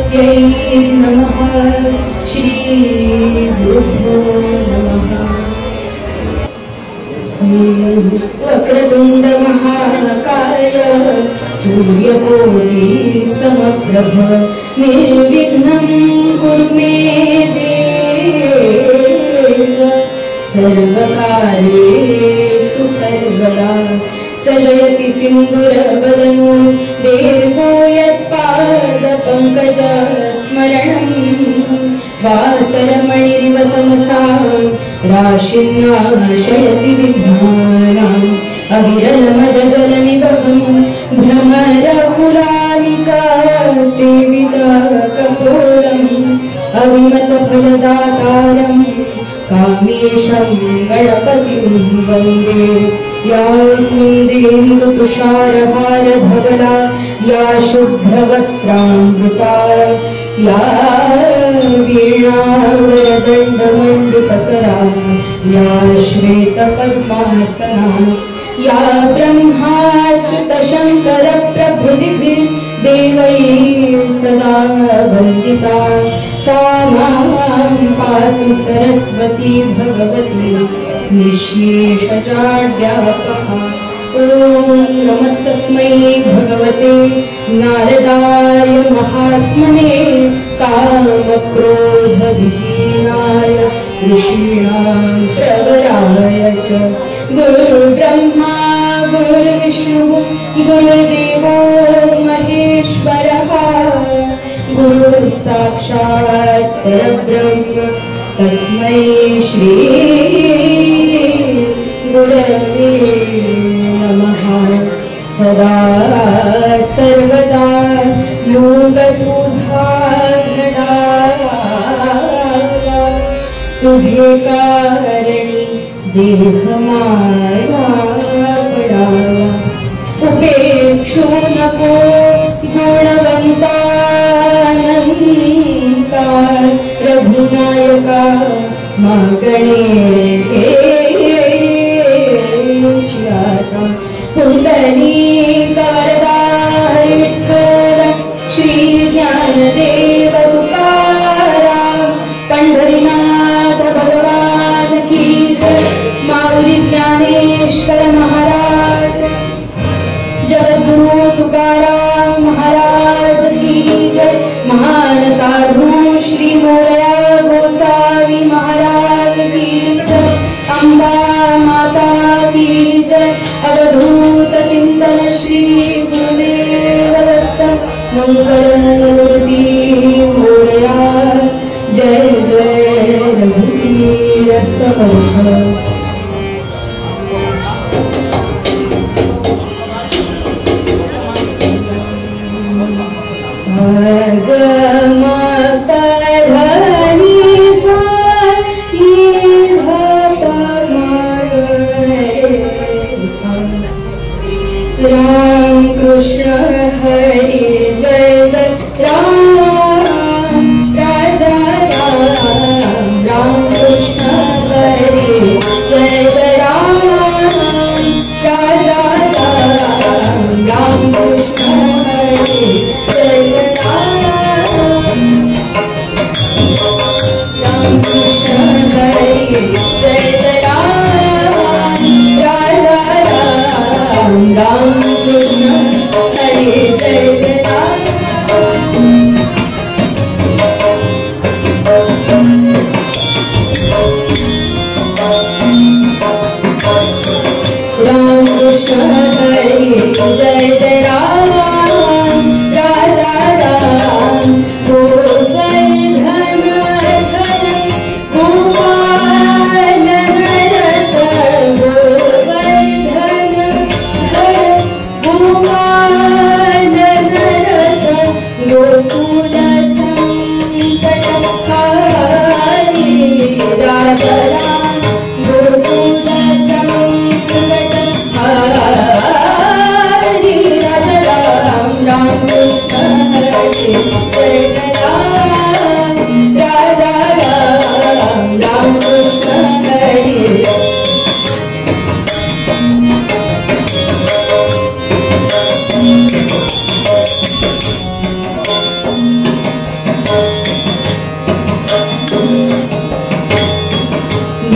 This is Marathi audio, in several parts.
सरस्वत्यै नमः। श्री गुरुभ्यो नमः। वक्रतुंड महाकाय सूर्यकोटि समप्रभ निर्विघ्नं कुरु मे देव सर्वकार्येषु सर्वदा सजयति सिन्दूरवदनो देवो यत्पादपङ्कज स्मरणं वासरमणिरिव तमसा राशिन्नाशयति विघ्नानाम् अविरलमदजलनिवहं भ्रमरकुलालिका सेवितकपोलम् अविमतफलदातारं कामेशं गणपतिं वन्दे। या कुन्देन्दुतुषारहारधवला या शुभ्रवस्त्रामृता या वीणावरदण्डमण्डितकरा या श्वेतपद्मासना या ब्रह्माच्युतशङ्करप्रभृतिभिर्देवैः सदा वन्दिता सा मां पातु सरस्वती भगवती निःशेषचाड्यापहा। ॐ नमस्तस्मै भगवते नारदाय महात्मने कामक्रोधविहीनाय ऋषीणां प्रवराय च। गुरुर्ब्रह्मा गुरुर्विष्णुः गुरुर्देवो महेश्वरः गुरुर्साक्षात् परब्रह्म तस्मै श्री गुरवे नमः। सदा सर्वदा योग तुझा घडावा तुझे कारणी देह माझा पडावा। उपेक्षू नको गुणवंतानंता रघुनायका मागणे पुंडलीकारदार विठ्ठल श्री ज्ञानदेव तुकाराम पंढरीनाथ भगवान की जय। माऊली ज्ञानेश्वर महाराज जगद्गुरु तुकाराम महाराज की जय। महान साधु श्री मोरया गोसावी महाराज की जय। अंबा माता की जय। अवधूत चिंतन श्री गुरुदेव दत्त मंगलमूर्ति मोरया। जय जय रघुवीर समर्थ। सगम पधनि सा नीध राम कृष्ण हरि जय जय राम राजा राम राम कृष्ण हरि जय जय राम राजा राम राम कृष्ण हरि जय जय राम कृष्ण हरि जय जय राम राजा राम राम कृष्ण हरि जय जय राम। राम कृष्ण हरि जय जय राम राजा राम गोवर्धन धन गोपाल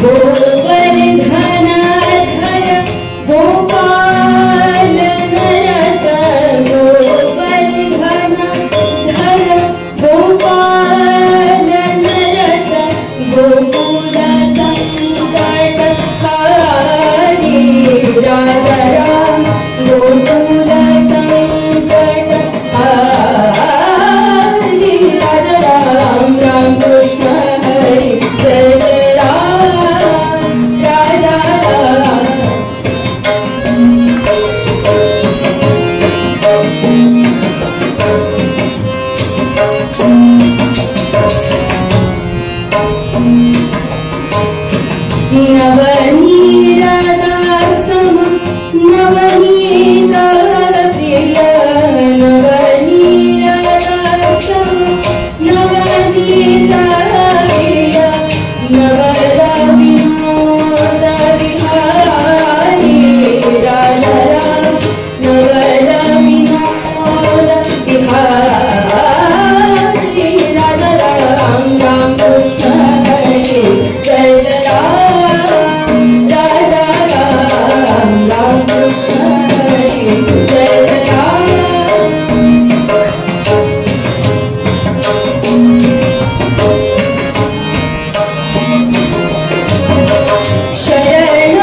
गोवर्धन धर गोपाल नरत गोवर्धन धर गोपाल नरत गोकुल संकट हारी राजा राम गोकुल संकट हारी राजा राम राम कृष्ण हरि जय जय राम राजा राम नवनीरदासम नवनीत प्रिय नवनीरदासम नवनीत प्रिय नवद विनोद विहारी राजा राम नवद विनोद विहारी राजा राम राम कृष्ण हरि जय जय राम राजा राम राम कृष्ण हरि जय जय राम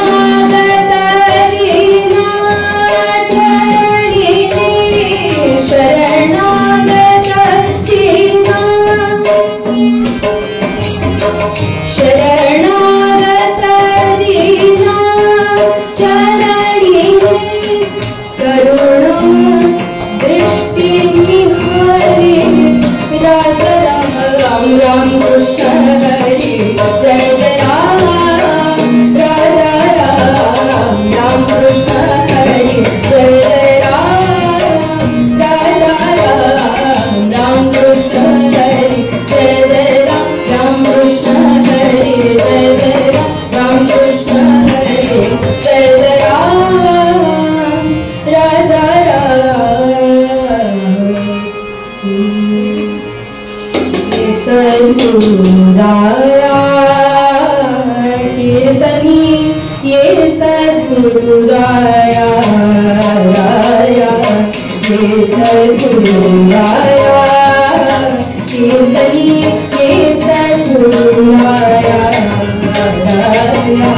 शरणागत दीना चरणी शरणागत दीना शरणागत दीना चरणी करुणा दृष्टि निहारी राजा राम राम कृष्ण हरि जय जय राम राजा राम राम कृष्ण हरि जय जय राम राजा राम राम कृष्ण हरि जय जय राम कृष्ण हरि जय जय राम कृष्ण हरि जय जय राम राजा राम सद्गुरुराया कीर्तनी ये सद्गुरुराया राया ये सद्गुरुराया कीर्तनी ये सद्गुरुराया राया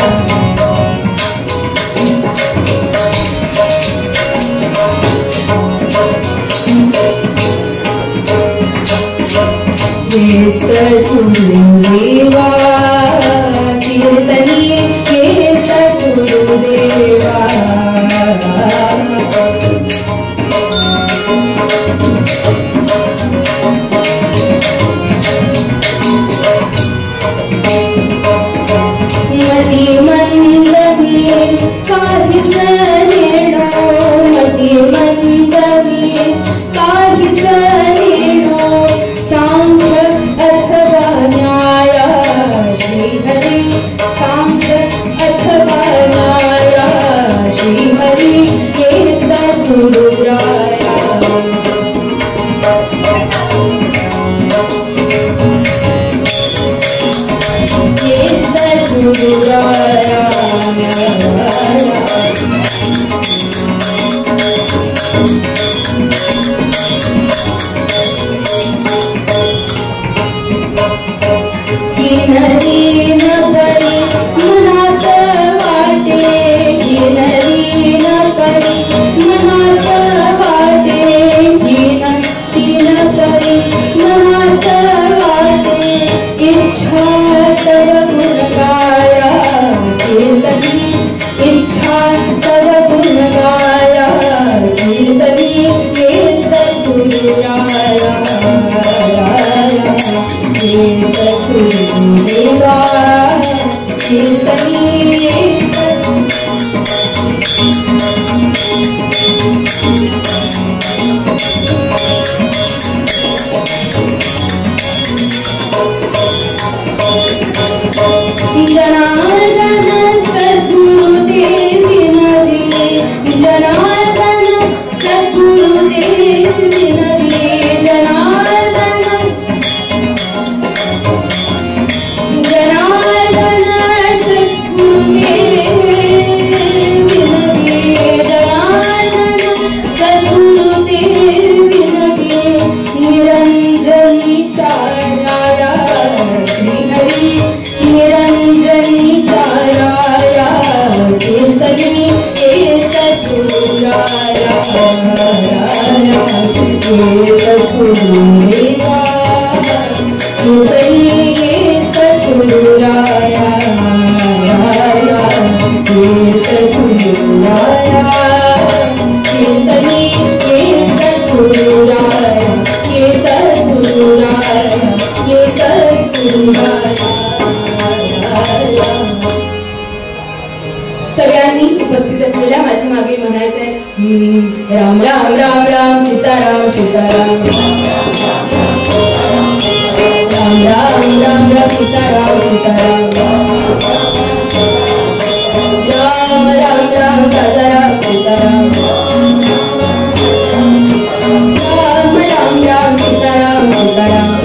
ये सद्गुरुदेवा कीर्तनी ये सद्गुरुदेवा मती मंद में काहिच नेणो मती मंद में काहिच नेणो सांख्य अथवा न्याय श्रीहरि सांख्य अथवा न्याय श्रीहरि ये सद्गुरुराया ये सद्गुरुराया दीन परी मनास वाटे दीन परी मनास वाटे दीन परी मनास वाटे इच्छा तव गुण गाया कीर्तनी इच्छा तव गुण गाया कीर्तनी ये सद्गुरुराया ये सद्गुरुदेवा कीर्तनी ये जनार्दन सद्गुरुदेव विनवी जनार्दन सद्गुरुदेव विनवी जनार्दन राम राम राम राम सीताराम सीताराम राम राम राम राम सीताराम सीताराम राम राम राम राजाराम सीताराम राम राम राम सीताराम सीताराम राम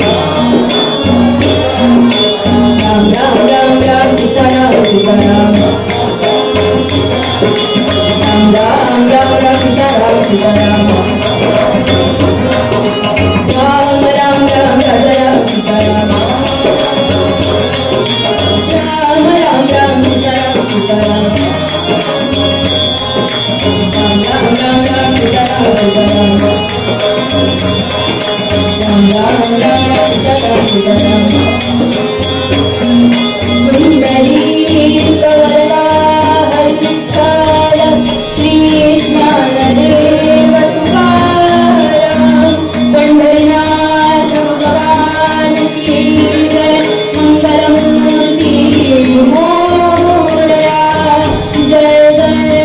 राम राम राम सीताराम सीताराम राम राम राम राम सीताराम सीताराम राम राम राम राजाराम सीताराम राम राम राम सीताराम सीताराम राम राम राम राम सीताराम सीताराम राम राम राम राम सीताराम सीताराम कुंडलीकवरदा हरिकाल श्री ज्ञानदेव तुकाराम पंढरीनाथ भगवान की जय मंगलमूर्ति मोरया जय जय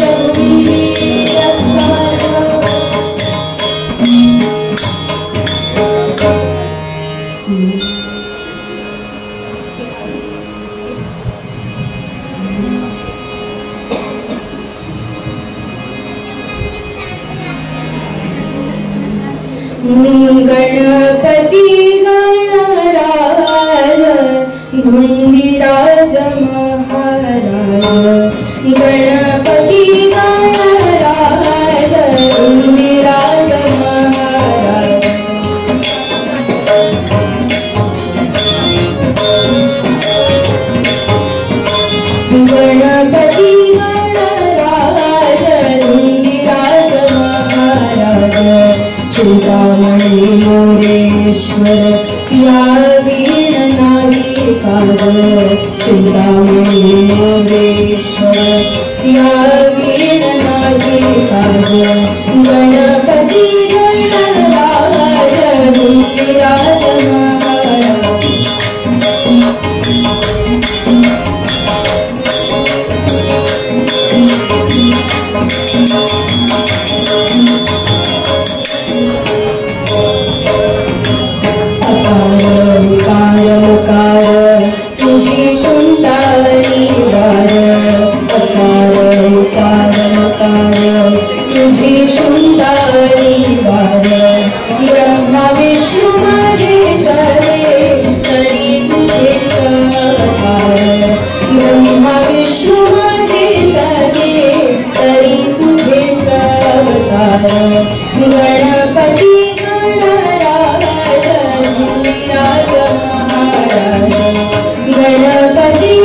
रघुवीर समर्थ गणपति गणराज धुंडिराज महाराज गणपति गणराज धुंडिराज महाराज गणपति गणराज धुंडिराज महाराज चिंतामणि मोरेश्वर या वीण नागिकार चिंतामणि मोरेश्वर या वीण नागिकार गणपति गणराज धुंडिराज महाराज अकार तुझी सुंदरी वार अकार तुझी सुंदरी वार ब्रह्मा विष्णू महेश तरी तुझे अवतार ब्रह्मा विष्णू महेश तरी तुझे अवतार गणपति गणराज धुंडिराज महाराज गणपति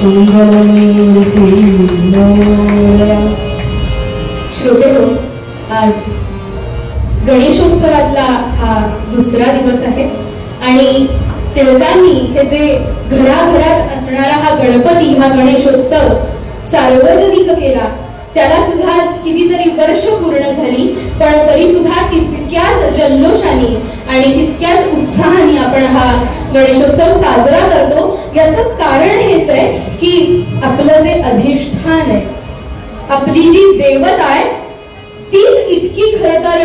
श्रोतेहो, आज गणेशोत्सवातला हा दुसरा दिवस आहे आणि टिळकांनी हे जे घराघरात असणारा हा गणपती, हा गणेशोत्सव सार्वजनिक केला, त्याला सुद्धा कितीतरी वर्ष पूर्ण झाली, पण तरी सुद्धा तितक्याच जल्लोषाने आणि तितक्याच उत्साहाने आपण हा गणेशोत्सव साजरा करतो. याचं कारण हेच आहे की आपलं जे अधिष्ठान आहे, आपली जी देवता आहे, तीच इतकी खरं तर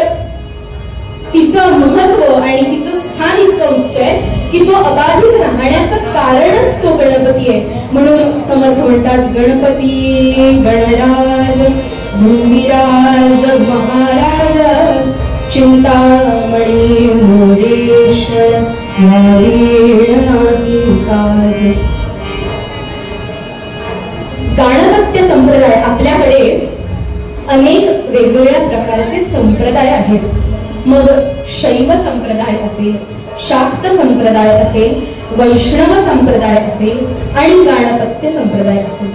तिचं महत्व आणि तिचं स्थान इतकं उच्च आहे की तो अबाधित राहण्याचं कारणच तो गणपती आहे. म्हणून समर्थ म्हणतात, गणपती गणराज धुंडीराज महाराज चिंतामणी मोरेश्वर नाही काज. गाणपत्य संप्रदाय, आपल्याकडे अनेक वेगवेगळ्या प्रकारचे संप्रदाय आहेत. मग शैव संप्रदाय असेल, शाक्त संप्रदाय असेल, वैष्णव संप्रदाय असेल आणि गाणपत्य संप्रदाय असेल.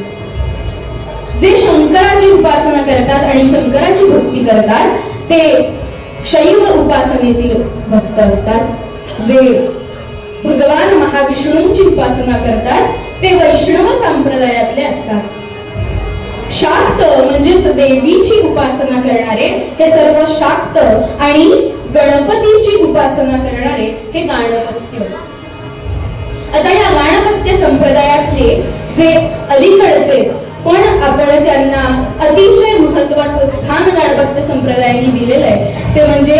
जे शंकराची उपासना करतात आणि शंकराची भक्ती करतात ते शैव उपासनेतील भक्त असतात. जे भगवान महाविष्णूंची उपासना करतात ते वैष्णव संप्रदायातले असतात. शाक्त म्हणजेच देवीची उपासना करणारे हे सर्व शाक्त आणि गणपतीची उपासना करणारे हे गाणपत्य. आता या गाणपत्य संप्रदायातले जे अलीकडचे पण आपण त्यांना अतिशय महत्वाचं स्थान गाणपत्य संप्रदायाने दिलेलं आहे ते म्हणजे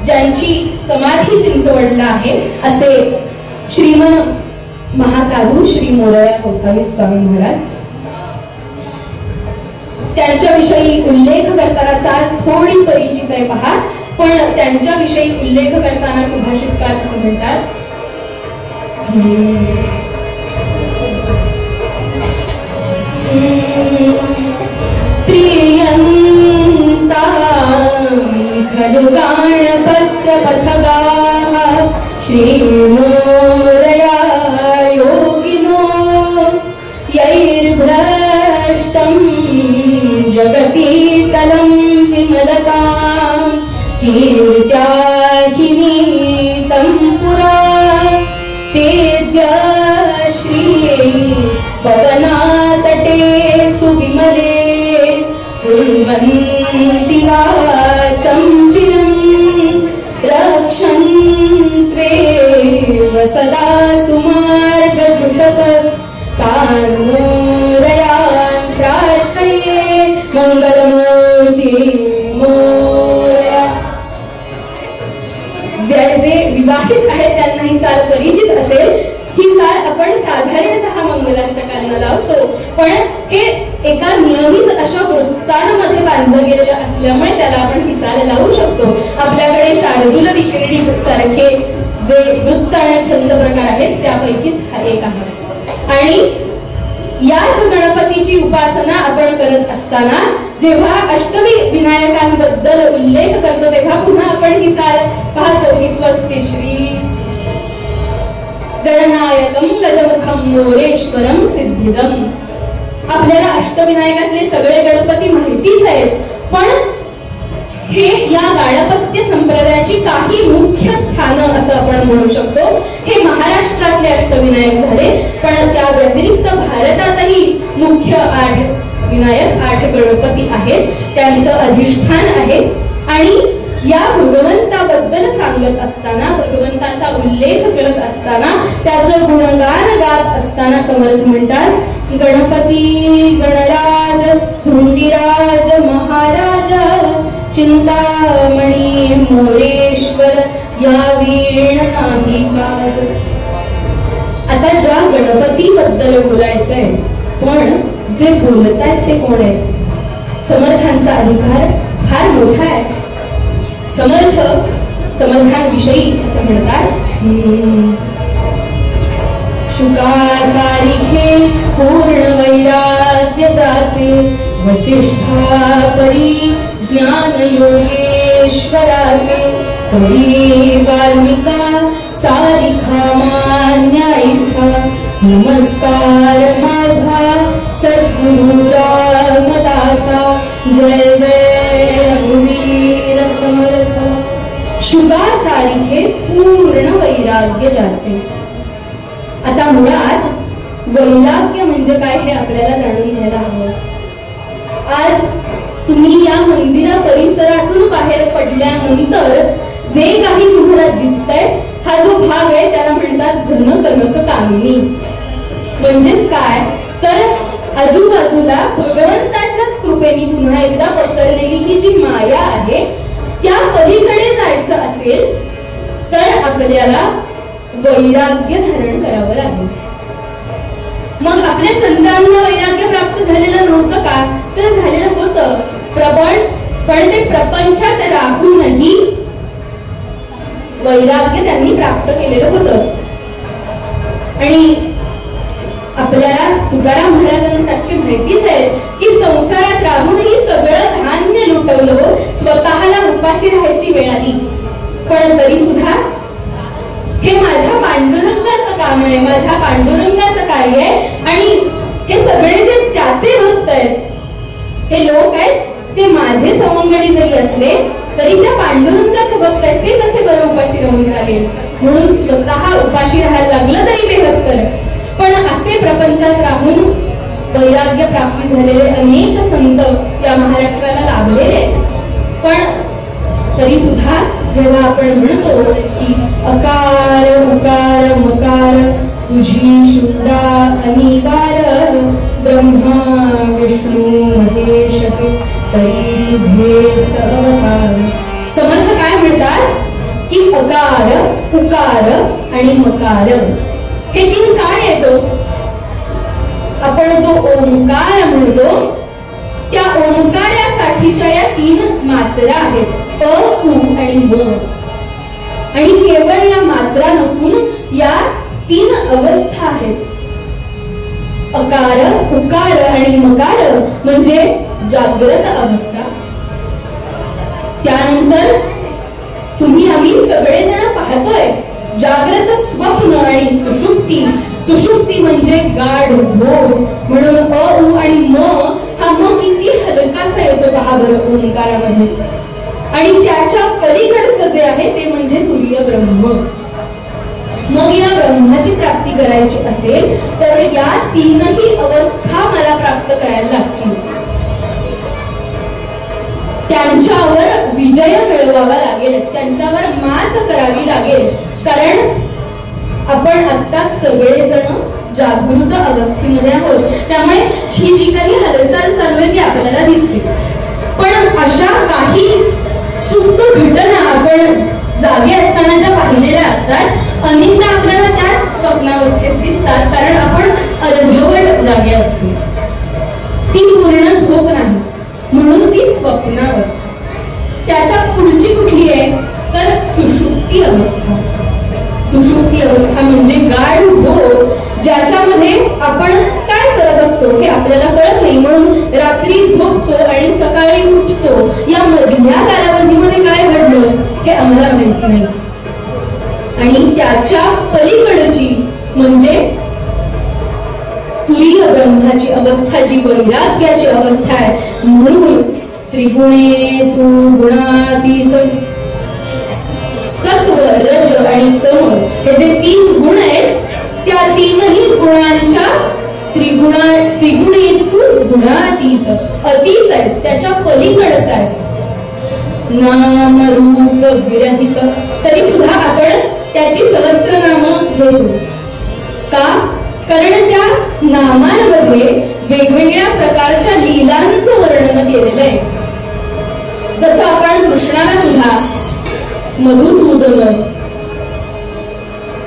ज्यांची समाधी चिंचवडला आहे असे श्रीमन महासाधू श्री मोरया गोसावी स्वामी महाराज. त्यांच्याविषयी उल्लेख करताना चाल थोडी परिचित आहे पहा, पण त्यांच्याविषयी उल्लेख करताना सुभाषितकार असं म्हणतात, प्रियंता खलु गाणपत्य पथगाः श्री मोरया योगिनो यैर्भ्रष्टं जगती तलं विमलतां कीर्त्या हि नीतं पुरा तेद्य श्री पवनातटे सुविमले कुर्वन्ति वासं चिरं रक्षन्त्वेव सदा सुमार्गजुषतस् तान् मोरयान् प्रार्थये मंगलमूर्ती मोरया. जे विवाहित आहेत त्यांना ही चाल परिचित असेल. ही चाल आपण साधारणतः मंगलाष्टकांना लावतो, पण हे एका नियमित अशा वृत्तांमध्ये बांधलं गेलेलं असल्यामुळे त्याला आपण ही चाल लावू शकतो. आपल्याकडे शार्दूल विक्रीडी सारखे जे वृत्त आणि छंद प्रकार आहेत त्यापैकीच हा एक आहे. आणि याच गणपतीची उपासना आपण करत असताना जेव्हा अष्टमी विनायकांबद्दल उल्लेख करतो तेव्हा पुन्हा आपण ही चाल पाहतो की स्वस्ति श्री गणनायकम गजमुखम मोरेश्वरम सिद्धिदम. आपल्याला अष्टविनायकातले सगळे गणपती माहितीच आहेत, पण हे या गाणपत्य संप्रदायाची काही मुख्य स्थानं असं आपण म्हणू शकतो. हे महाराष्ट्रातले अष्टविनायक झाले, पण त्या व्यतिरिक्त भारतातही मुख्य 8 विनायक 8 गणपती आहेत, त्यांचं अधिष्ठान आहे. आणि या भगवंताबद्दल सांगत असताना, भगवंताचा उल्लेख करत असताना, त्याचं गुणगान गात असताना समर्थ म्हणतात, गणपती गणराज धुंडीराज महाराज चिंतामणी मोरेश्वर या वीण नाही काज. आता ज्या गणपती बद्दल बोलायचंय, पण जे बोलतायत ते कोण आहे? समर्थांचा अधिकार फार मोठा आहे. समर्थांविषयी असं म्हणतात, शुकासारिखे पूर्ण वैराग्य जाचे वसिष्ठा परी ज्ञान योगेश्वराचे कवी वाल्मिका सारिखा मान्याईचा नमस्कार माझा गुरु रामदासा जय जय रघुवीर समर्थ शुगा सारिखे पूर्ण वैराग्य ज्याचे. आता मुळात वैराग्य म्हणजे काय हे आपल्याला जाणून घ्यायला हवं. आज तुम्ही या मंदिरा परिसरातून बाहेर पडल्यानंतर जे काही तुम्हाला दिसतंय हा जो भाग आहे त्याला म्हणतात धन कनक कामिनी. म्हणजेच काय तर आजूबाजूला भगवंताच्याच कृपेने पुन्हा एकदा पसरलेली ही जी माया आहे त्या पलीकडे जायचं असेल तर आपल्याला वैराग्य धारण करावं लागेल. मग आपल्या संतांना वैराग्य प्राप्त झालेलं नव्हतं का तर झालेलं होतं पण ते प्रपंचात राहूनही वैराग्य त्यांनी प्राप्त केलेलं होतं. आणि आपल्याला तुकाराम महाराजांसारखे माहितीच आहे की संसारात राहूनही सगळं धान्य लुटवलं हो, स्वतःला उपाशी राहायची वेळ आली, पण तरी सुद्धा हे माझ्या पांडुरंगाचं काम आहे, माझ्या पांडुरंगाचं कार्य आहे. आणि हे सगळे जे त्याचे भक्त आहेत हे लोक आहेत ते माझे सवंगडी जरी असले तरी त्या पांडुरंगाचे भक्त आहेत, ते कसे बरं उपाशी राहून चालेल. म्हणून स्वतः उपाशी राहायला लागलं तरी बेहत्तर. पण असे प्रपंचात राहून वैराग्य प्राप्ती झालेले अनेक संत या महाराष्ट्राला लाभलेले. पण तरी सुद्धा जेव्हा आपण म्हणतो की अकार उकार मकार तुझी शुद्धा अनिवार ब्रह्मा विष्णू महेश तरी तुझेच अवतार. समर्थ काय म्हणतात की अकार उकार आणि मकार हे तीन काय येतो. आपण जो ओंकार म्हणतो त्या ओंकारासाठीच्या या तीन मात्रा आहेत अ उ आणि म. आणि केवळ या मात्रा नसून या तीन अवस्था आहेत. अकार उकार आणि मकार म्हणजे जागृत अवस्था. त्यानंतर तुम्ही आम्ही सगळेजण पाहतोय जागृत स्वप्न आणि सुषुप्ती. सुषुप्ती म्हणजे गाढ झोप. म्हणून अ उ आणि म हा म किती हलकासा येतो पहा बरं ओंकारामध्ये. आणि त्याच्या पलीकडचं जे आहे ते म्हणजे तुरीय ब्रह्म. मग या ब्रह्माची प्राप्ती करायची असेल तर या तीनही अवस्था मला प्राप्त करायला लागतील. त्यांच्यावर विजय मिळवावा लागेल, त्यांच्यावर मात करावी लागेल. कारण आपण आता सगळेजण जागृत अवस्थेमध्ये आहोत, त्यामुळे ही जी काही हालचाल चालू आहे ती आपल्याला दिसते. पण अशा काही सुप्त घटना आपण जागे असताना ज्या पाहिलेल्या असतात अनेकदा आपल्याला त्याच स्वप्नावस्थेत दिसतात. कारण आपण अर्धवट जागे असतो, ती पूर्ण झोप नाही, म्हणून ती स्वप्नावस्था. त्याच्या पुढची कुठली आहे तर सुषुप्ती अवस्था. सुषुप्ती अवस्था म्हणजे गाढ झोप, ज्याच्यामध्ये आपण काय करत असतो हे आपल्याला कळत नाही, म्हणून रात्री झोपतो आणि सकाळी उठतो. या मधल्या कालावधीमध्ये काय घडलं हे आम्हाला माहिती नाही. आणि त्याच्या पलीकडची म्हणजे तुरीय ब्रह्माची अवस्था जी वैराग्याची अवस्था आहे. म्हणून त्रिगुणे तू गुणातीत सत्व रज आणि तम हे जे तीन गुण आहेत त्या तीनही गुणांच्या त्रिगुणे तू गुणातीत अतीत आहेस, त्याच्या पलीकडचा आहेस. नाम रूप विरहित तरी सुद्धा आपण त्याची सहस्त्र नामं घेतो का कारण त्या नामांमध्ये वेगवेगळ्या प्रकारच्या लीलांचं वर्णन केलेलं आहे. जसं आपण कृष्णाला सुद्धा मधुसूदन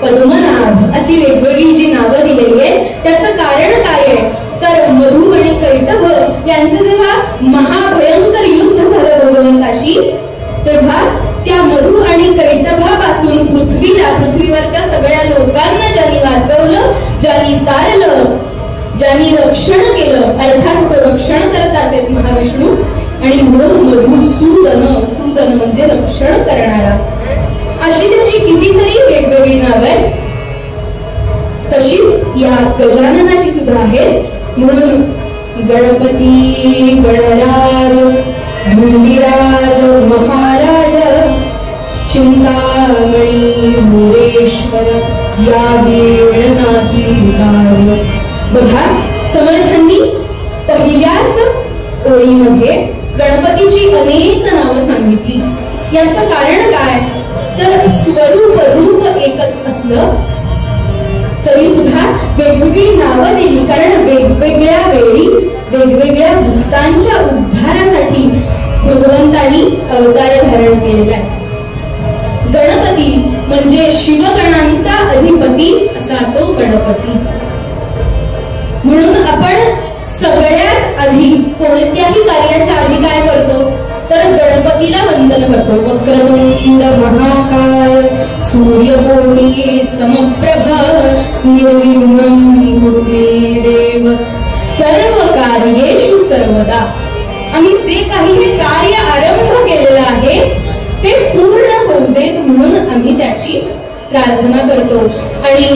पद्मनाभ अशी वेगवेगळी जी नावं दिलेली आहेत त्याचं कारण काय आहे तर मधु आणि कैटभ यांचं जेव्हा महाभयंकर युद्ध झालं भगवंताशी तेव्हा त्या मधु आणि कैटभापासून पृथ्वीवरच्या सगळ्या लोकांना ज्यांनी वाचवलं, ज्यांनी तारलं, ज्यांनी रक्षण केलं, अर्थात तो रक्षण करताच आहेत महाविष्णू. आणि म्हणून मधुसूदन म्हणजे रक्षण करणारा. अशी त्याची कितीतरी वेगवेगळी नाव आहेत. तशीच या गजाननाची सुद्धा आहेत. म्हणून गणपती गणराज धुंडीराज महाराज चिंतामणी मुरेश्वर या वेळ नाही लाज. बघा, समर्थांनी पहिल्याच ओळीमध्ये गणपतीची अनेक नावं सांगितली. याचं कारण काय, तर स्वरूप रूप एकच असलं तरी सुद्धा वेगवेगळी नावं दिली, कारण वेगवेगळ्या वेळी वेगवेगळ्या भक्तांच्या उद्धारासाठी भगवंतांनी अवतार धारण केलेला आहे. गणपती म्हणजे शिवगणांचा अधिपती असा तो गणपती. म्हणून आपण सगळ्यात आधी कोणत्याही कार्याच्या आधी काय करतो, तर गणपतीला वंदन करतो. वक्रतुंड महाकाय सूर्यकोटी समप्रभ निर्विघ्नं कुरु मे देव सर्व कार्येषु सर्वदा. आम्ही जे काही हे कार्य आरंभ केलेलं आहे ते पूर्ण होऊ देत म्हणून आम्ही त्याची प्रार्थना करतो. आणि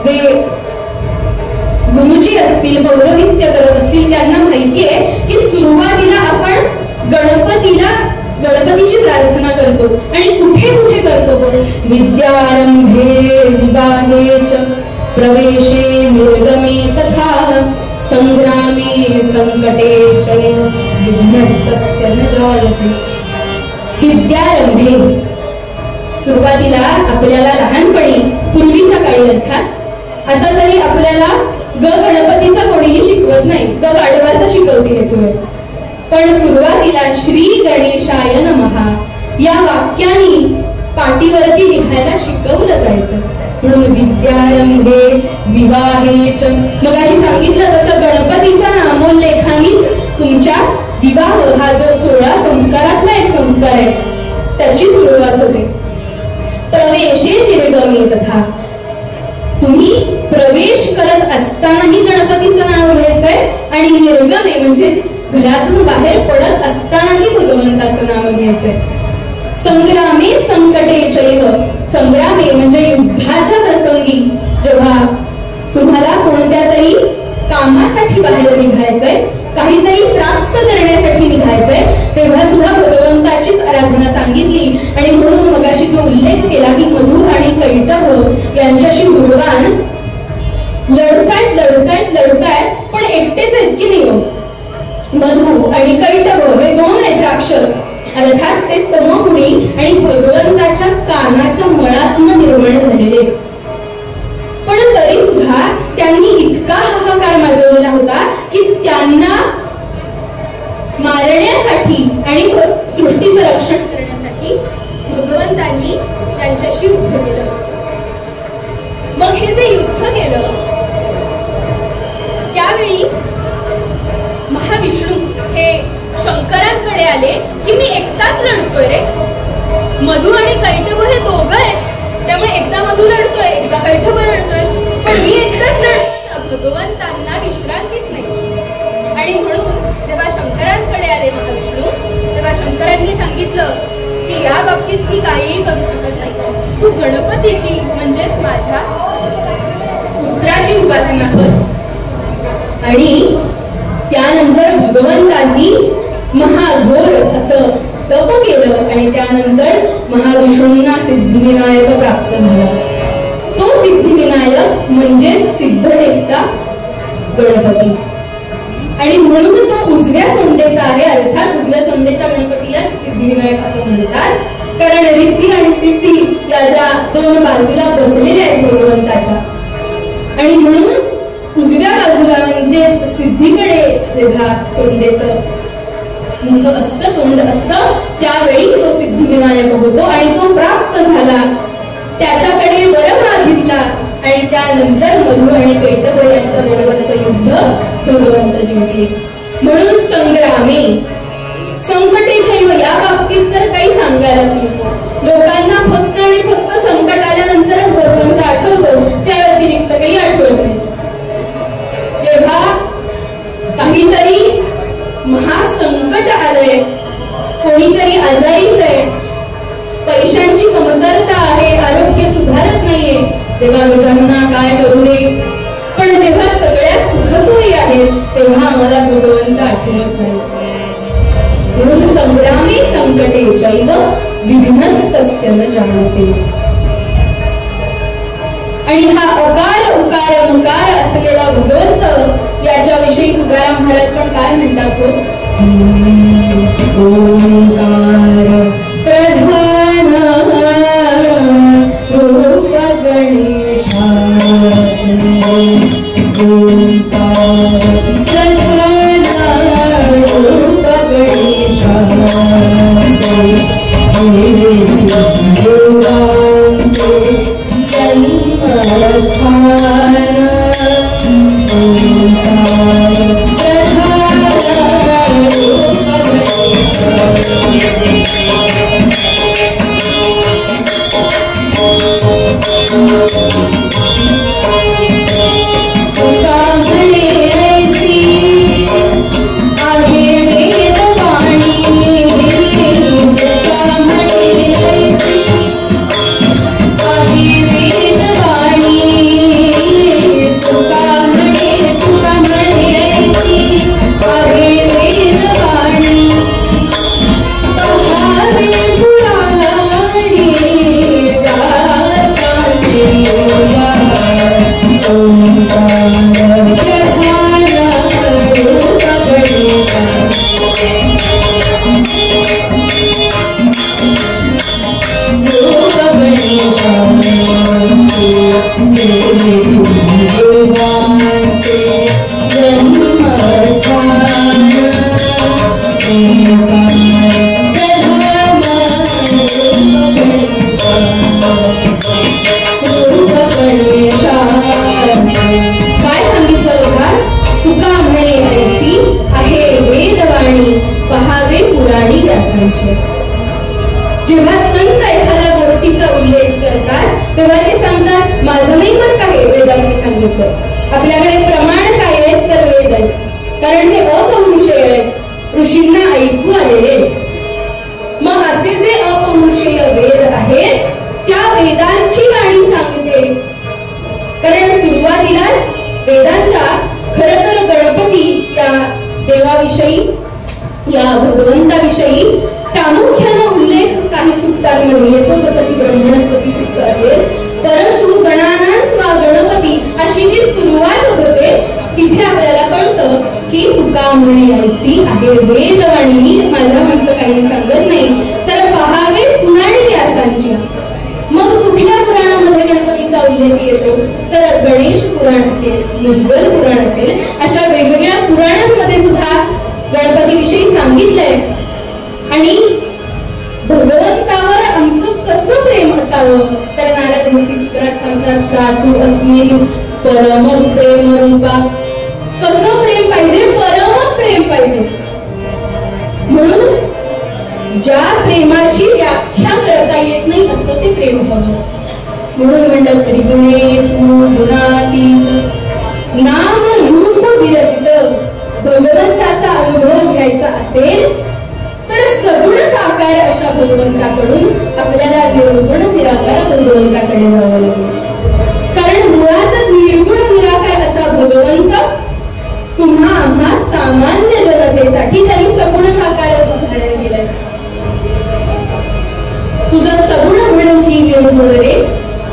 जे गुरुजी असतील, पौरोहित्य करत असतील, त्यांना माहितीये की सुरुवातीला आपण गणपतीची प्रार्थना करतो. आणि कुठे कुठे करतो, विद्यारंभे विवाहे च प्रवेशे निर्गमे तथा संग्रामे संकटे च विघ्नस्तस्य न जायते. विद्यारंभे, सुरुवातीला आपल्याला लहानपणी, पूर्वीच्या काळी अर्थात, आता तरी आपल्याला गणपतीचा कोणीही शिकवत नाही, गाढवाचा शिकवतील तुम्ही. पण सुरुवातीला श्री गणेशाय नमः या वाक्याने पाटीवरती लिहायला शिकवलं जायचं. म्हणून विद्यारंभे विवाहे च, मगाशी सांगितलं तसं गणपतीच्या नामोल्लेखानेच तुमच्या विवाह हा जो 16 संस्कारातला एक संस्कार आहे त्याची सुरुवात होते. प्रवेशे निर्गमे तथा, तुम्ही प्रवेश करत असतानाही गणपतीचं नाव घ्यायचंय आणि निर्गमे म्हणजे घरातून बाहेर पडत असतानाही भगवंताचं नाव घ्यायचंय. संग्रामे संकटे चैव, संग्रामे म्हणजे युद्धाच्या प्रसंगी जेव्हा तुम्हाला कोणत्या तरी कामासाठी बाहेर निघायचंय, काहीतरी प्राप्त करण्यासाठी निघायचंय, तेव्हा सुद्धा भगवंताचीच आराधना सांगितली. आणि म्हणून मगाशी जो उल्लेख केला की मधु आणि कैटभ यांच्याशी भगवान लढतायत पण एकटेच आहेत की नाही. मधु आणि कैटभ हे 2 आहेत राक्षस, अर्थात ते तमोगुणी आणि भगवंताच्या कानाच्या मळातून निर्माण झालेले. पण तरी सुद्धा त्यांनी इतका हाहाकार माजवलेला होता की त्यांना मारण्यासाठी आणि सृष्टीचं रक्षण करण्यासाठी भगवंतांनी त्यांच्याशी युद्ध केलं. मग हे जे युद्ध केलं त्यावेळी महाविष्णू हे शंकरांकडे आले की मी एकटाच लढतोय रे, मधु आणि कैटभ हे दोघं आहेत, त्यामुळे एकदा मधु लढतोय एकदा कैटभ लढतोय, पण मी एकटाच लढतोय. भगवंतांना विश्रांतीच नाही. आणि म्हणून जेव्हा शंकरांकडे आले महाविष्णू, तेव्हा शंकरांनी सांगितलं की या बाबतीत मी काहीही करू शकत नाही, तू गणपतीची म्हणजेच माझ्या पुत्राची उपासना कर. आणि त्यानंतर भगवंतांनी महाघोर असं तप केलं आणि त्यानंतर महाविष्णूंना सिद्धिविनायक प्राप्त झाला. तो सिद्धिविनायक म्हणजेच सिद्धटेकचा गणपती. आणि म्हणून तो उजव्या सोंडेचा आहे, अर्थात उजव्या सोंडेच्या गणपतीला सिद्धिविनायक असं म्हणतात, कारण रिद्धी आणि सिद्धी या ज्या 2 बाजूला बसलेल्या आहेत भगवंताच्या. आणि म्हणून उजव्या बाजूला म्हणजेच सिद्धीकडे जेव्हा सोंडेचं मुख असतं, तोंड असतं, त्यावेळी तो सिद्धिविनायक होतो आणि तो प्राप्त झाला. त्याच्याकडे वर मागितला आणि त्यानंतर मधु आणि कैटभ यांच्या बरोबरचं युद्ध भगवंत जिंकले. म्हणून संग्रामे संकटेशैव या बाबतीत तर काही सांगायलाच नको. लोकांना फक्त आणि फक्त संकट आल्यानंतरच भगवंत आठवतो, त्या व्यतिरिक्त काही आठवत नाही. जेव्हा काहीतरी महासंकट आलंय, कोणीतरी आजारीच आहे, पैशांची कमतरता आहे, आरोग्य सुधारत नाहीये, तेव्हा विचारांना काय करू दे. पण जेव्हा सगळ्या सुखसोयी आहेत तेव्हा आम्हाला भगवंत आठवत नाही. म्हणून संग्रामे संकटे चैव विघ्नस्तस्य न जाणते. आणि हा अकार उकार मुकार असलेला भगवंत याच्याविषयी तुकाराम महाराज पण काय म्हणतात हो? ओंकार प्रधान रूप गणेशा, ओंकार प्रधान रूप गणेशा, जेव्हा संत एखाद्या गोष्टीचा उल्लेख करतात तेव्हा ते सांगतात माझं नाही बरं काय वेदांनी सांगितलं. आपल्याकडे प्रमाण काय आहेत तर वेद आहेत, कारण ते अपौरुषेय आहेत, ऋषींना ऐकू आलेले. मग असे जे अपौरुषेय वेद आहेत त्या वेदांची वाणी सांगते. कारण सुरुवातीलाच वेदांच्या खरं तर गणपती या देवाविषयी या भगवंताविषयी प्रामुख्याने उल्लेख काही सूक्तांमध्ये येतो, जसं की ब्रह्मणस्पती सूक्त असेल. परंतु गणानांत वा गणपती अशी जी सुरुवात होते तिथे आपल्याला कळतं की तुका म्हणे ऐसी आहे वेदवाणी. मी माझ्या मनचं काही सांगत नाही, तर पहावे पुराणी व्यासांची. मग कुठल्या पुराणामध्ये गणपतीचा उल्लेख येतो तर गणेश पुराण असेल, मुद्गल पुराण असेल, अशा वेगवेगळ्या पुराणांमध्ये सुद्धा गणपतीविषयी सांगितलंय. आणि भगवंतावर आमचं कसं प्रेम असावं तर नारद मुक्ती सूत्रात सांगतात साधू अस्मिन परम प्रेम रूपा. कसं प्रेम पाहिजे? परम प्रेम पाहिजे. म्हणून ज्या प्रेमाची व्याख्या करता येत नाही असं ते प्रेम हवं. म्हणून म्हणतात त्रिगुणे गुणातीत नाम रूप विरहित. भगवंताचा अनुभव घ्यायचा असेल तर सगुण साकार अशा भगवंताकडून आपल्याला निर्गुण निराकार भगवंताकडे जावं लागेल. कारण मुळातच निर्गुण निराकार असा भगवंत तुम्हा आम्हा सामान्य जनतेसाठी त्यांनी सगुण साकार धारण केलंय. तुझं सगुण म्हणू की निर्गुण रे,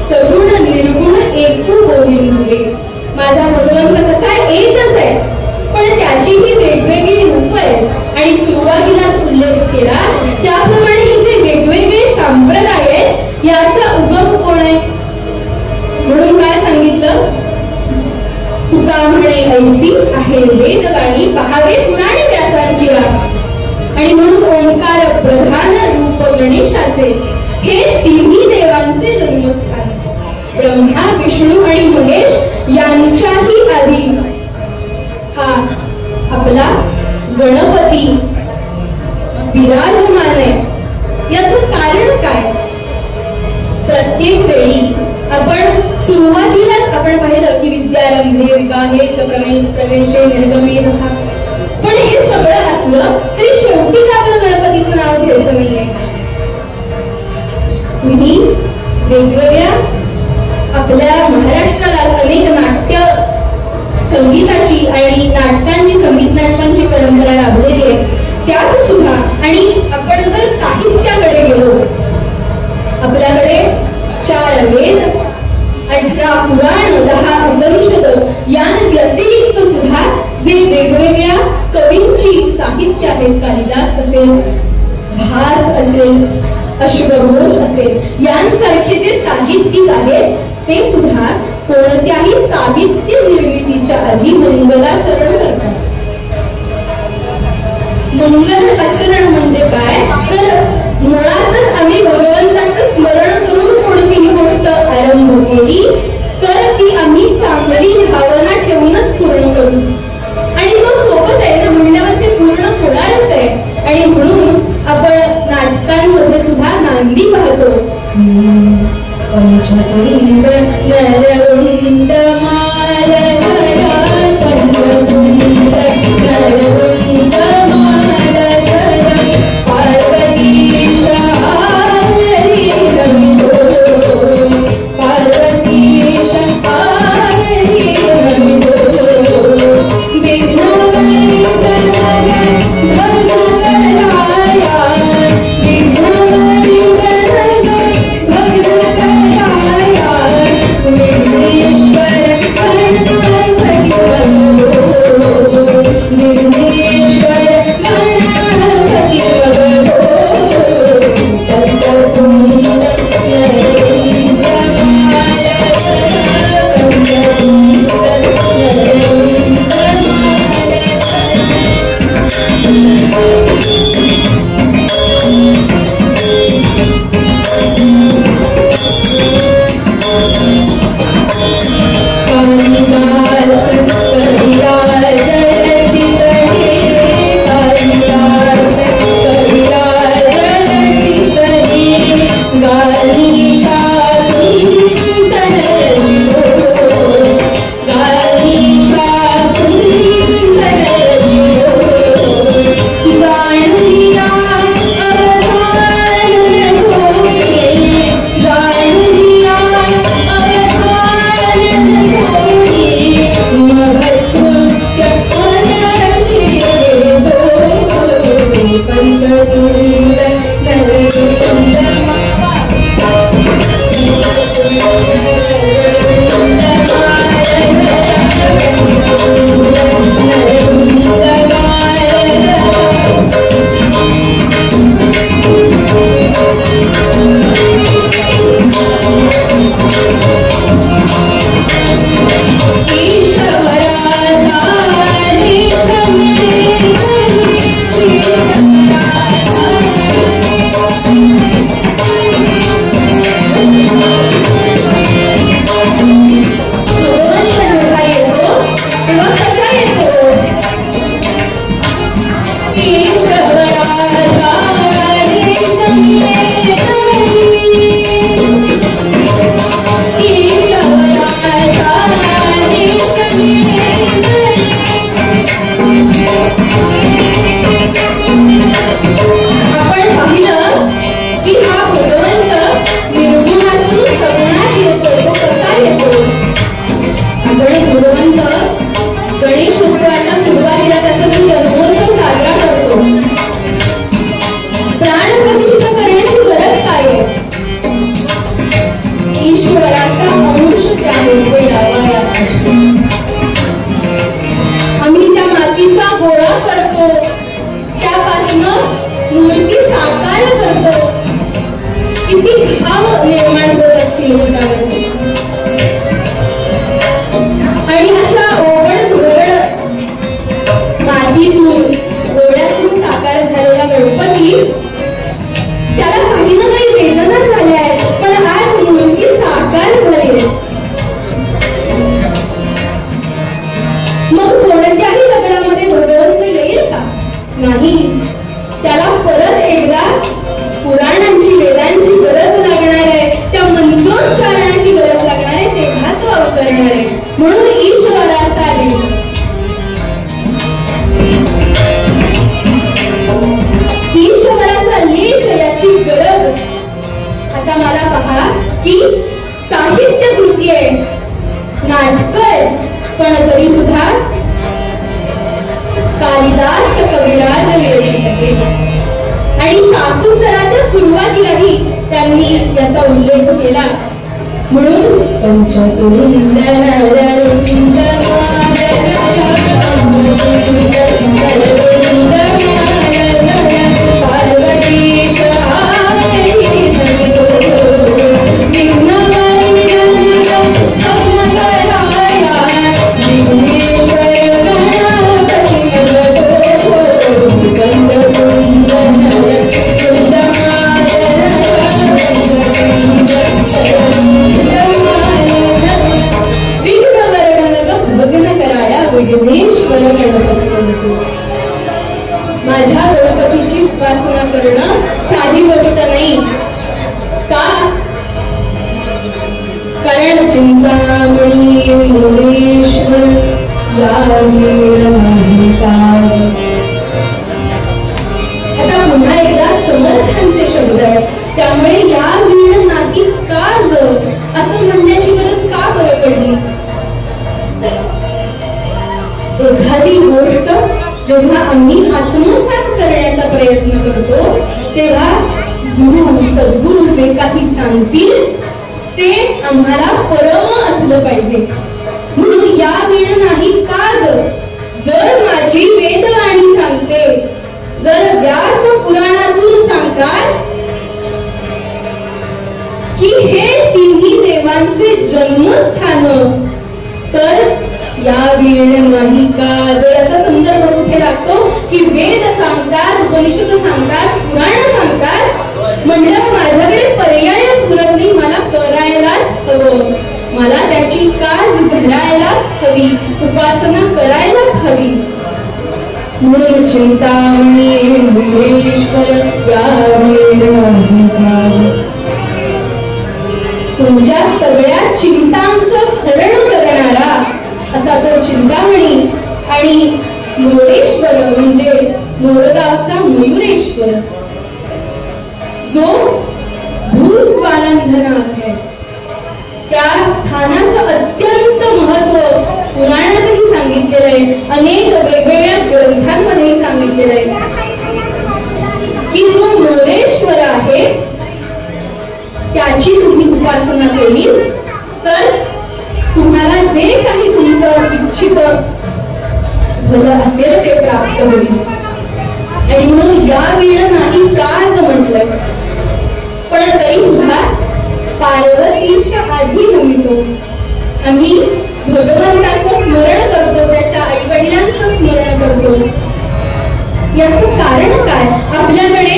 सगुण निर्गुण एकू गोविंद रे. माझा भगवंत कसा आहे? एकच आहे, पण त्याची ही वेगवेगळी रूप आहेत. आणि सुरुवातीलाच उल्लेख केला त्याप्रमाणे ही जे वेगवेगळे संप्रदाय आहेत याचा उगम कोण आहे? म्हणून काय सांगितलं? तुका म्हणे ऐसी आहे वेदवाणी पहावे पुराणे व्यासांची. आणि म्हणून ओंकार प्रधान रूप गणेशाचे हे तिन्ही देवांचे जन्मस्थान. ब्रह्मा विष्णू आणि महेश यांच्याही आधी हा आपला गणपती विराजमान आहे. याचं कारण काय? प्रत्येक वेळी आपण सुरुवातीलाच आपण पाहिलं की विद्यारंभे विवाहे च प्रवेशे निर्गमे तथा. पण हे सगळं असलं तरी शेवटी आपण गणपतीचं नाव घ्यायचं नाहीये. तुम्ही वेगवेगळ्या आपल्या महाराष्ट्राला अनेक नाट्य संगीताची आणि आपण जर साहित्याकडे गेलो, आपल्याकडे 4 वेद, 18 पुराण, 10 उपनिषद या व्यतिरिक्त सुद्धा जे वेगवेगळ्या कवींची साहित्य आहेत, कालिदास असेल, भास असेल, अश्वघोष असेल, यांसारखे जे साहित्यिक आहेत ते सुद्धा कोणत्याही साहित्य निर्मितीच्या आधी मंगलाचरण करतात. मंगल आचरण म्हणजे काय, तर मुळातच आम्ही भगवंताचं स्मरण करून कोणतीही गोष्ट आरंभ केली तर ती आम्ही चांगली भावना ठेवूनच पूर्ण करू, आणि तो सोबत आहे ना म्हणल्यावर ते पूर्ण होणारच आहे. आणि म्हणून आपण नाटकांमध्ये सुद्धा नांदी पाहतो. पंचकुंड नरवुंड मालधरा, पंचकुंड नरवुंड मालधरा, पार्वतीश हरी रमितो, पार्वतीश हरी रमितो, आणि शाकुंतलाच्या सुरुवातीलाही त्यांनी याचा उल्लेख केला. म्हणून पंचतुंड विघ्नेश्वर गणपती. माझ्या गणपतीची उपासना करणं साधी गोष्ट नाही. का? कारण चिंतामणी मोरेश्वर या वेळ नाही काज. आता पुन्हा एकदा समर्थांचे शब्द आहेत, त्यामुळे या वेळ नाही काज असं म्हणण्याची गरज का बरं पडली? एखादी गोष्ट जेव्हा आम्ही आत्मसात करण्याचा प्रयत्न करतो तेव्हा गुरु सद्गुरु जे काही सांगतील ते आम्हाला परम असलं पाहिजे. म्हणून या वेळ नाही काज. जर माझी वेदवाणी सांगते, जर व्यास पुराणातून सांगतात की हे तिन्ही देवांचे जन्मस्थान, तर या वेळ नाही का? जर याचा संदर्भ कुठे लागतो की वेद सांगतात, उपनिषद सांगतात, पुराण सांगतात, म्हणलं माझ्याकडे पर्यायच उरत नाही, मला करायलाच हवं, मला त्याची काज धरायलाच हवी, उपासना करायलाच हवी. म्हणून चिंतामणी मोरेश्वर या वेळ नाही का. तुमच्या सगळ्या चिंतांचं हरण करणारा असा तो चिंतामणी आणि मोरेश्वर म्हणजे मोरगावचा मयुरेश्वर, जो भूस्वानंदनाथ आहे. त्या स्थानाचं अत्यंत महत्व पुराणातही सांगितलेलं आहे, अनेक वेगवेगळ्या ग्रंथांमध्येही सांगितलेलं आहे की जो मोरेश्वर आहे त्याची तुम्ही उपासना केली तर तुम्हाला जे काही तुमचं इच्छित भलं असेल ते प्राप्त होईल. आणि म्हणून या वेळ नाही काज म्हटलंय. पण तरी सुद्धा पार्वतीच्या आधी नमितो आम्ही भगवंताचं स्मरण करतो, त्याच्या आई वडिलांचं स्मरण करतो. याचं कारण काय? आपल्याकडे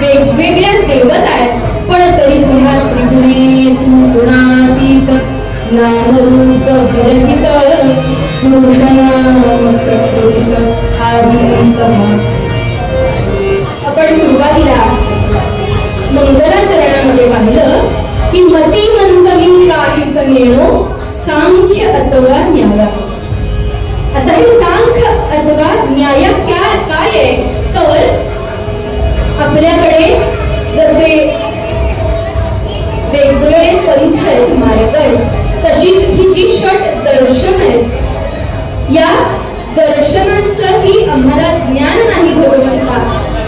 वेगवेगळ्या देवता आहेत, पण तरी सुद्धा त्रिगुणे तू गुणातीत नामरूप विरहित पुरुषनाम प्रकृतीत आदिअंतः. आपण सुरुवातीला मंगलाचरणामध्ये पाहिलं की मती मंदवी काहीच नेणो सांख्य अथवा न्याय. आता हे सांख्य अथवा न्याय काय आहे? तर आपल्याकडे जसे वेगवेगळे पंथ आहेत, मार्ग आहेत, तशी ही जी षट दर्शन आहेत, या दर्शनांचंही आम्हाला ज्ञान नाही भगवंता,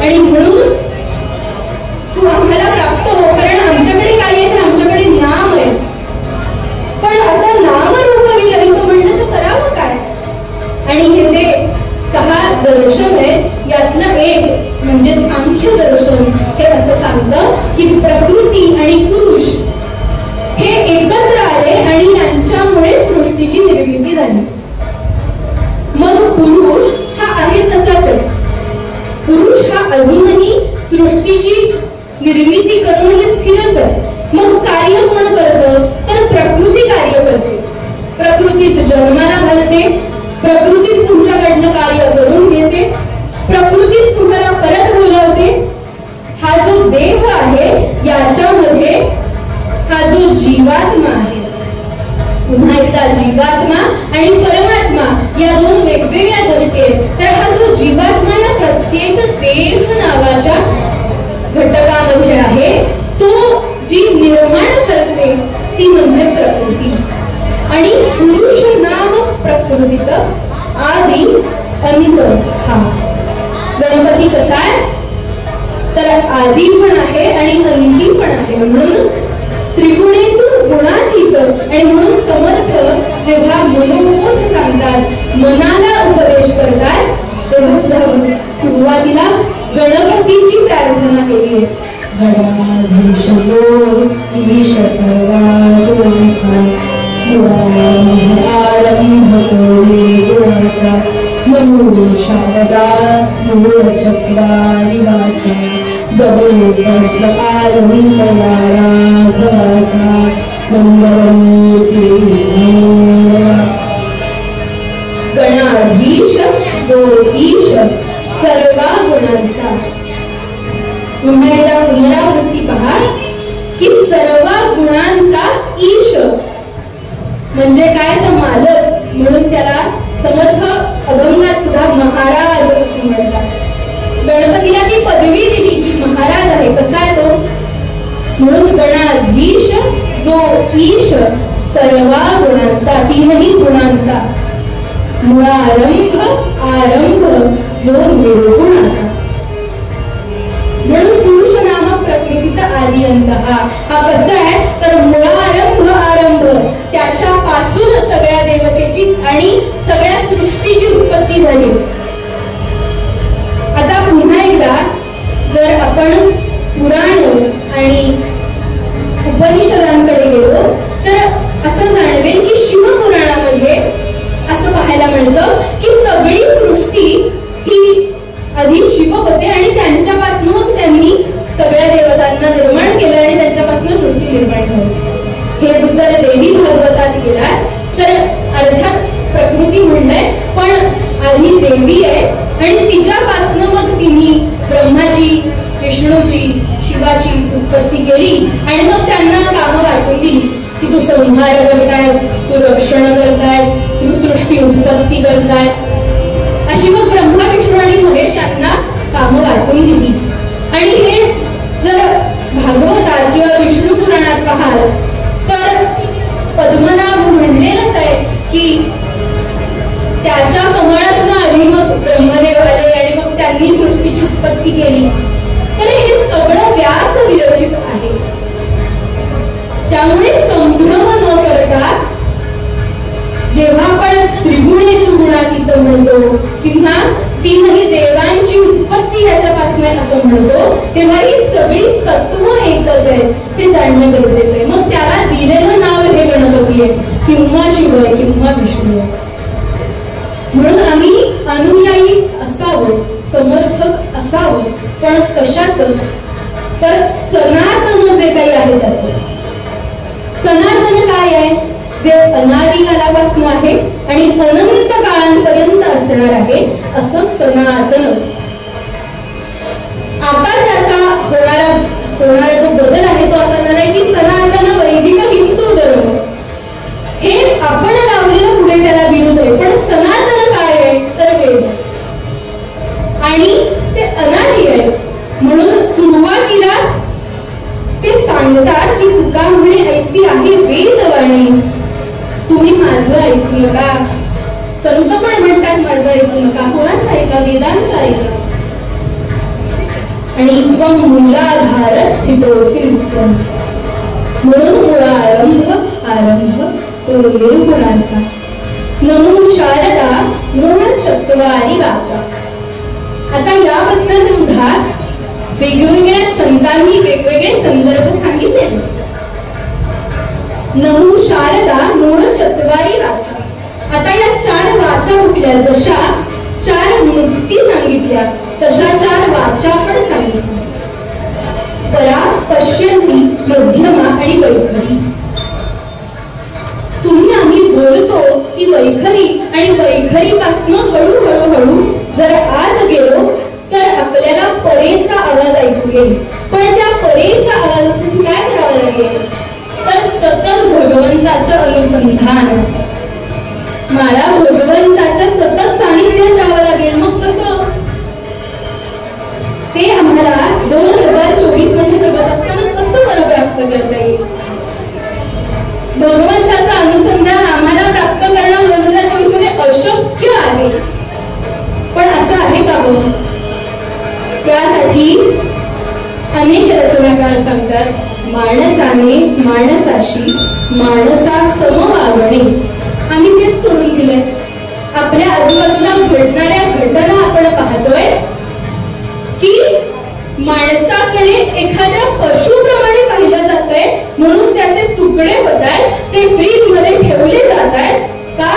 आणि म्हणून तू आम्हाला प्राप्त हो. कारण आमच्याकडे काय आहे तर आमच्याकडे नाम आहे. पण आता नामरूप विरहित म्हणलं तर करावं काय? आणि हे जे 6 दर्शन आहे यातलं एक म्हणजे सांख्य दर्शन. हे असं सांगतं की प्रकृती आणि पुरुष हे एकत्र आले आणि यांच्यामुळे सृष्टीची निर्मिती झाली. मग पुरुष हा आहे तसाच आहे. पुरुष हा अजूनही सृष्टीची निर्मिती करून हे स्थिरच आहे. मग कार्य कोण करतं तर प्रकृती कार्य करते. प्रकृतीच जन्माला घालते, प्रकृतीच तुमच्याकडनं कार्य करून घेते, प्रकृतीच तुम्हाला परत बोलावते. हा जो देह आहे याच्यामध्ये हा जो जीवात्मा आहे, पुन्हा एकदा जीवात्मा आणि परमात्मा या दोन वेगवेगळ्या गोष्टी आहेत. तर हा जो जीवात्मा या प्रत्येक देह नावाच्या घटकामध्ये आहे, तो जी निर्माण करते ती म्हणजे प्रकृती. आणि पुरुष नाम प्रकृतीत आदि अंत. हा गणपती कसा आहे तर आदी पण आहे आणि अंती पण आहे. म्हणून त्रिगुणेतून गुणातीत. आणि म्हणून समर्थ जेव्हा मनोबोध सांगतात, मनाला उपदेश करतात, तेव्हा सुद्धा सुरुवातीला गणपतीची प्रार्थना केली आहे. गणाधीश जो ईश सर्वा गुणांचा, आरंभ कोणी गुणांचा, नमो शारदा मूळ चक्रारी वाचा, गौरव आलंकया राघवाचा, मंगलमूर्ती गणाधीश जो ईश सर्वा गुणांचा. पुन्हा एकदा पुनरावृत्ती पहा की सर्व गुणांचा ईश म्हणजे काय, तर मालक. म्हणून त्याला समर्थ अभंगात सुद्धा महाराज असं म्हणतात. गणपतीला ती पदवी दिली की महाराज आहे. कसा आहे तो? म्हणून गणाधीश जो ईश सर्वा गुणांचा, तीनही गुणांचा, मुळारंभ आरंभ जो निर्गुणाचा. म्हणून पुरुष नाम प्रकृतीत आदी अंत. हा कसा आहे तर मुळारंभ आरंभ त्याच्यापासून सगळ्या देवतेची आणि सगळ्या सृष्टीची उत्पत्ती झाली. आता पुन्हा एकदा जर आपण पुराण आणि उपनिषदांकडे गेलो तर असं जाणवेल की शिवपुराणामध्ये असं पाहायला मिळतं की सगळी सृष्टी ही आधी शिव होते आणि त्यांच्यापासून मग त्यांनी सगळ्या देवतांना निर्माण केलं आणि त्यांच्यापासून सृष्टी निर्माण झाली. हे जर देवी भागवतात गेला तर अर्थात प्रकृती म्हणलंय, पण आधी देवी आहे आणि तिच्यापासून मग तिने ब्रह्माची, विष्णूची, शिवाची उत्पत्ती केली आणि मग त्यांना कामं वाटून दिली की तू संहार करतायस, तू रक्षण करतायस, तू सृष्टी उत्पत्ती करतायस. अशी मग ब्रह्मा, विष्णू आणि महेश यांना कामं वाटून दिली. आणि हे जर भागवतात किंवा विष्णू पुराणात पाहाल तर पद्मनाभ म्हणलेलंच आहे की त्याच्या कमळातनं आधी मग ब्रह्मदेव आले आणि मग त्यांनी सृष्टीची उत्पत्ती केली. तर हे सगळं व्यास विरचित आहे. त्यामुळे संभ्रम न करता जेव्हा आपण त्रिगुणेतू गुणातीत म्हणतो किंवा तीनही देवांची उत्पत्ती याच्यापासून असं म्हणतो, तेव्हा ही सगळी तत्व एकच आहे हे जाणणं गरजेचं आहे. मग त्याला दिलेलं नाव हे गणपती आहे किंवा शिव आहे किंवा विष्णू आहे. म्हणून आम्ही अनुयायी असावं, समर्थक असावं, पण कशाचं तर सनातन जे काही आहे त्याचं. सनातन काय आहे? जे अनादी कालापासून आहे आणि अनंत काळांपर्यंत असणार आहे असं सनातन. आता त्याचा होणारा जो बदल आहे तो असा झालाय की सनातन वैदिक हिंदू धर्म हे आपण लावलेलं पुढे त्याला विरोध आहे. पण सनातन काय आहे तर वेद आणि ते अनादी आहे. म्हणून सुरुवातीला ते सांगतात की तुका म्हणे ऐसी आहे वेदवाणी, तुम्ही माझं ऐकू नका. संत पण म्हणतात माझं ऐकू नका. कोणाचं ऐका? वेदांचं ऐका. आणि त्वं मूलाधार स्थितोऽसि नित्यम्. म्हणून मुळारंभ आरंभ तो निर्गुणांचा. नमो शारदा मूळ चत्वारी वाचा. आता याबद्दल सुद्धा वेगवेगळ्या संतांनी वेगवेगळे संदर्भ सांगितले. नमो शारदा मूळ चत्वारी वाचा. आता या चार वाचा कुठल्या? जशा चार मुक्ती सांगितल्या तशा चार वाचा पण सांगितल्या. परा, पश्यंती, मध्यमा आणि वैखरी. तुम्ही आम्ही बोलतो ती वैखरी आणि वैखरीपासून हळूहळू जर आत गेलो तर आपल्याला परेचा आवाज ऐकू येईल. पण त्या परेच्या आवाजासाठी काय करावं लागेल तर सतत भगवंताचं अनुसंधान. मला भगवंताच्या सतत सानिध्यात राहावं लागेल. मग कसं ते आम्हाला 2024 मध्ये जगत असताना कसं बरं प्राप्त करता येईल? भगवंताचं अनुसंधान आम्हाला प्राप्त करणं 2024 मध्ये अशक्य आहे. पण असं आहे का? त्यासाठी अनेक रचनाकार सांगतात माणसाने माणसाशी माणसासम वागणे. आम्ही तेच सोडून दिलंय. आपल्या आजूबाजूला घडणाऱ्या घटना आपण पाहतोय की माणसाकडे एखाद्या पशुप्रमाणे पाहिलं जातंय, म्हणून त्याचे तुकडे होत आहेत, ते फ्रीज मध्ये ठेवले जात आहेत. का?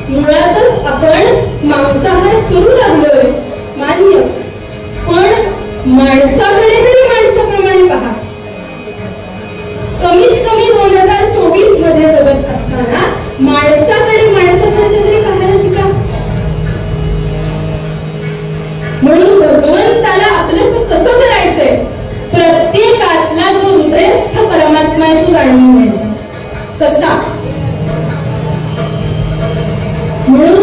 मुळातच आपण मांसाहार करू लागलोय, मान्य, पण माणसाकडे तरी माणसाप्रमाणे पहा. कमीत कमी 2024 मध्ये जगत असताना माणसाकडे माणसासारखे तरी पाहायला शिका. म्हणून भगवंताला आपलंसं कसं करायचंय, प्रत्येकातला जो हृदयस्थ परमात्मा आहे तो जाणून घ्यायचा. कसा? म्हणून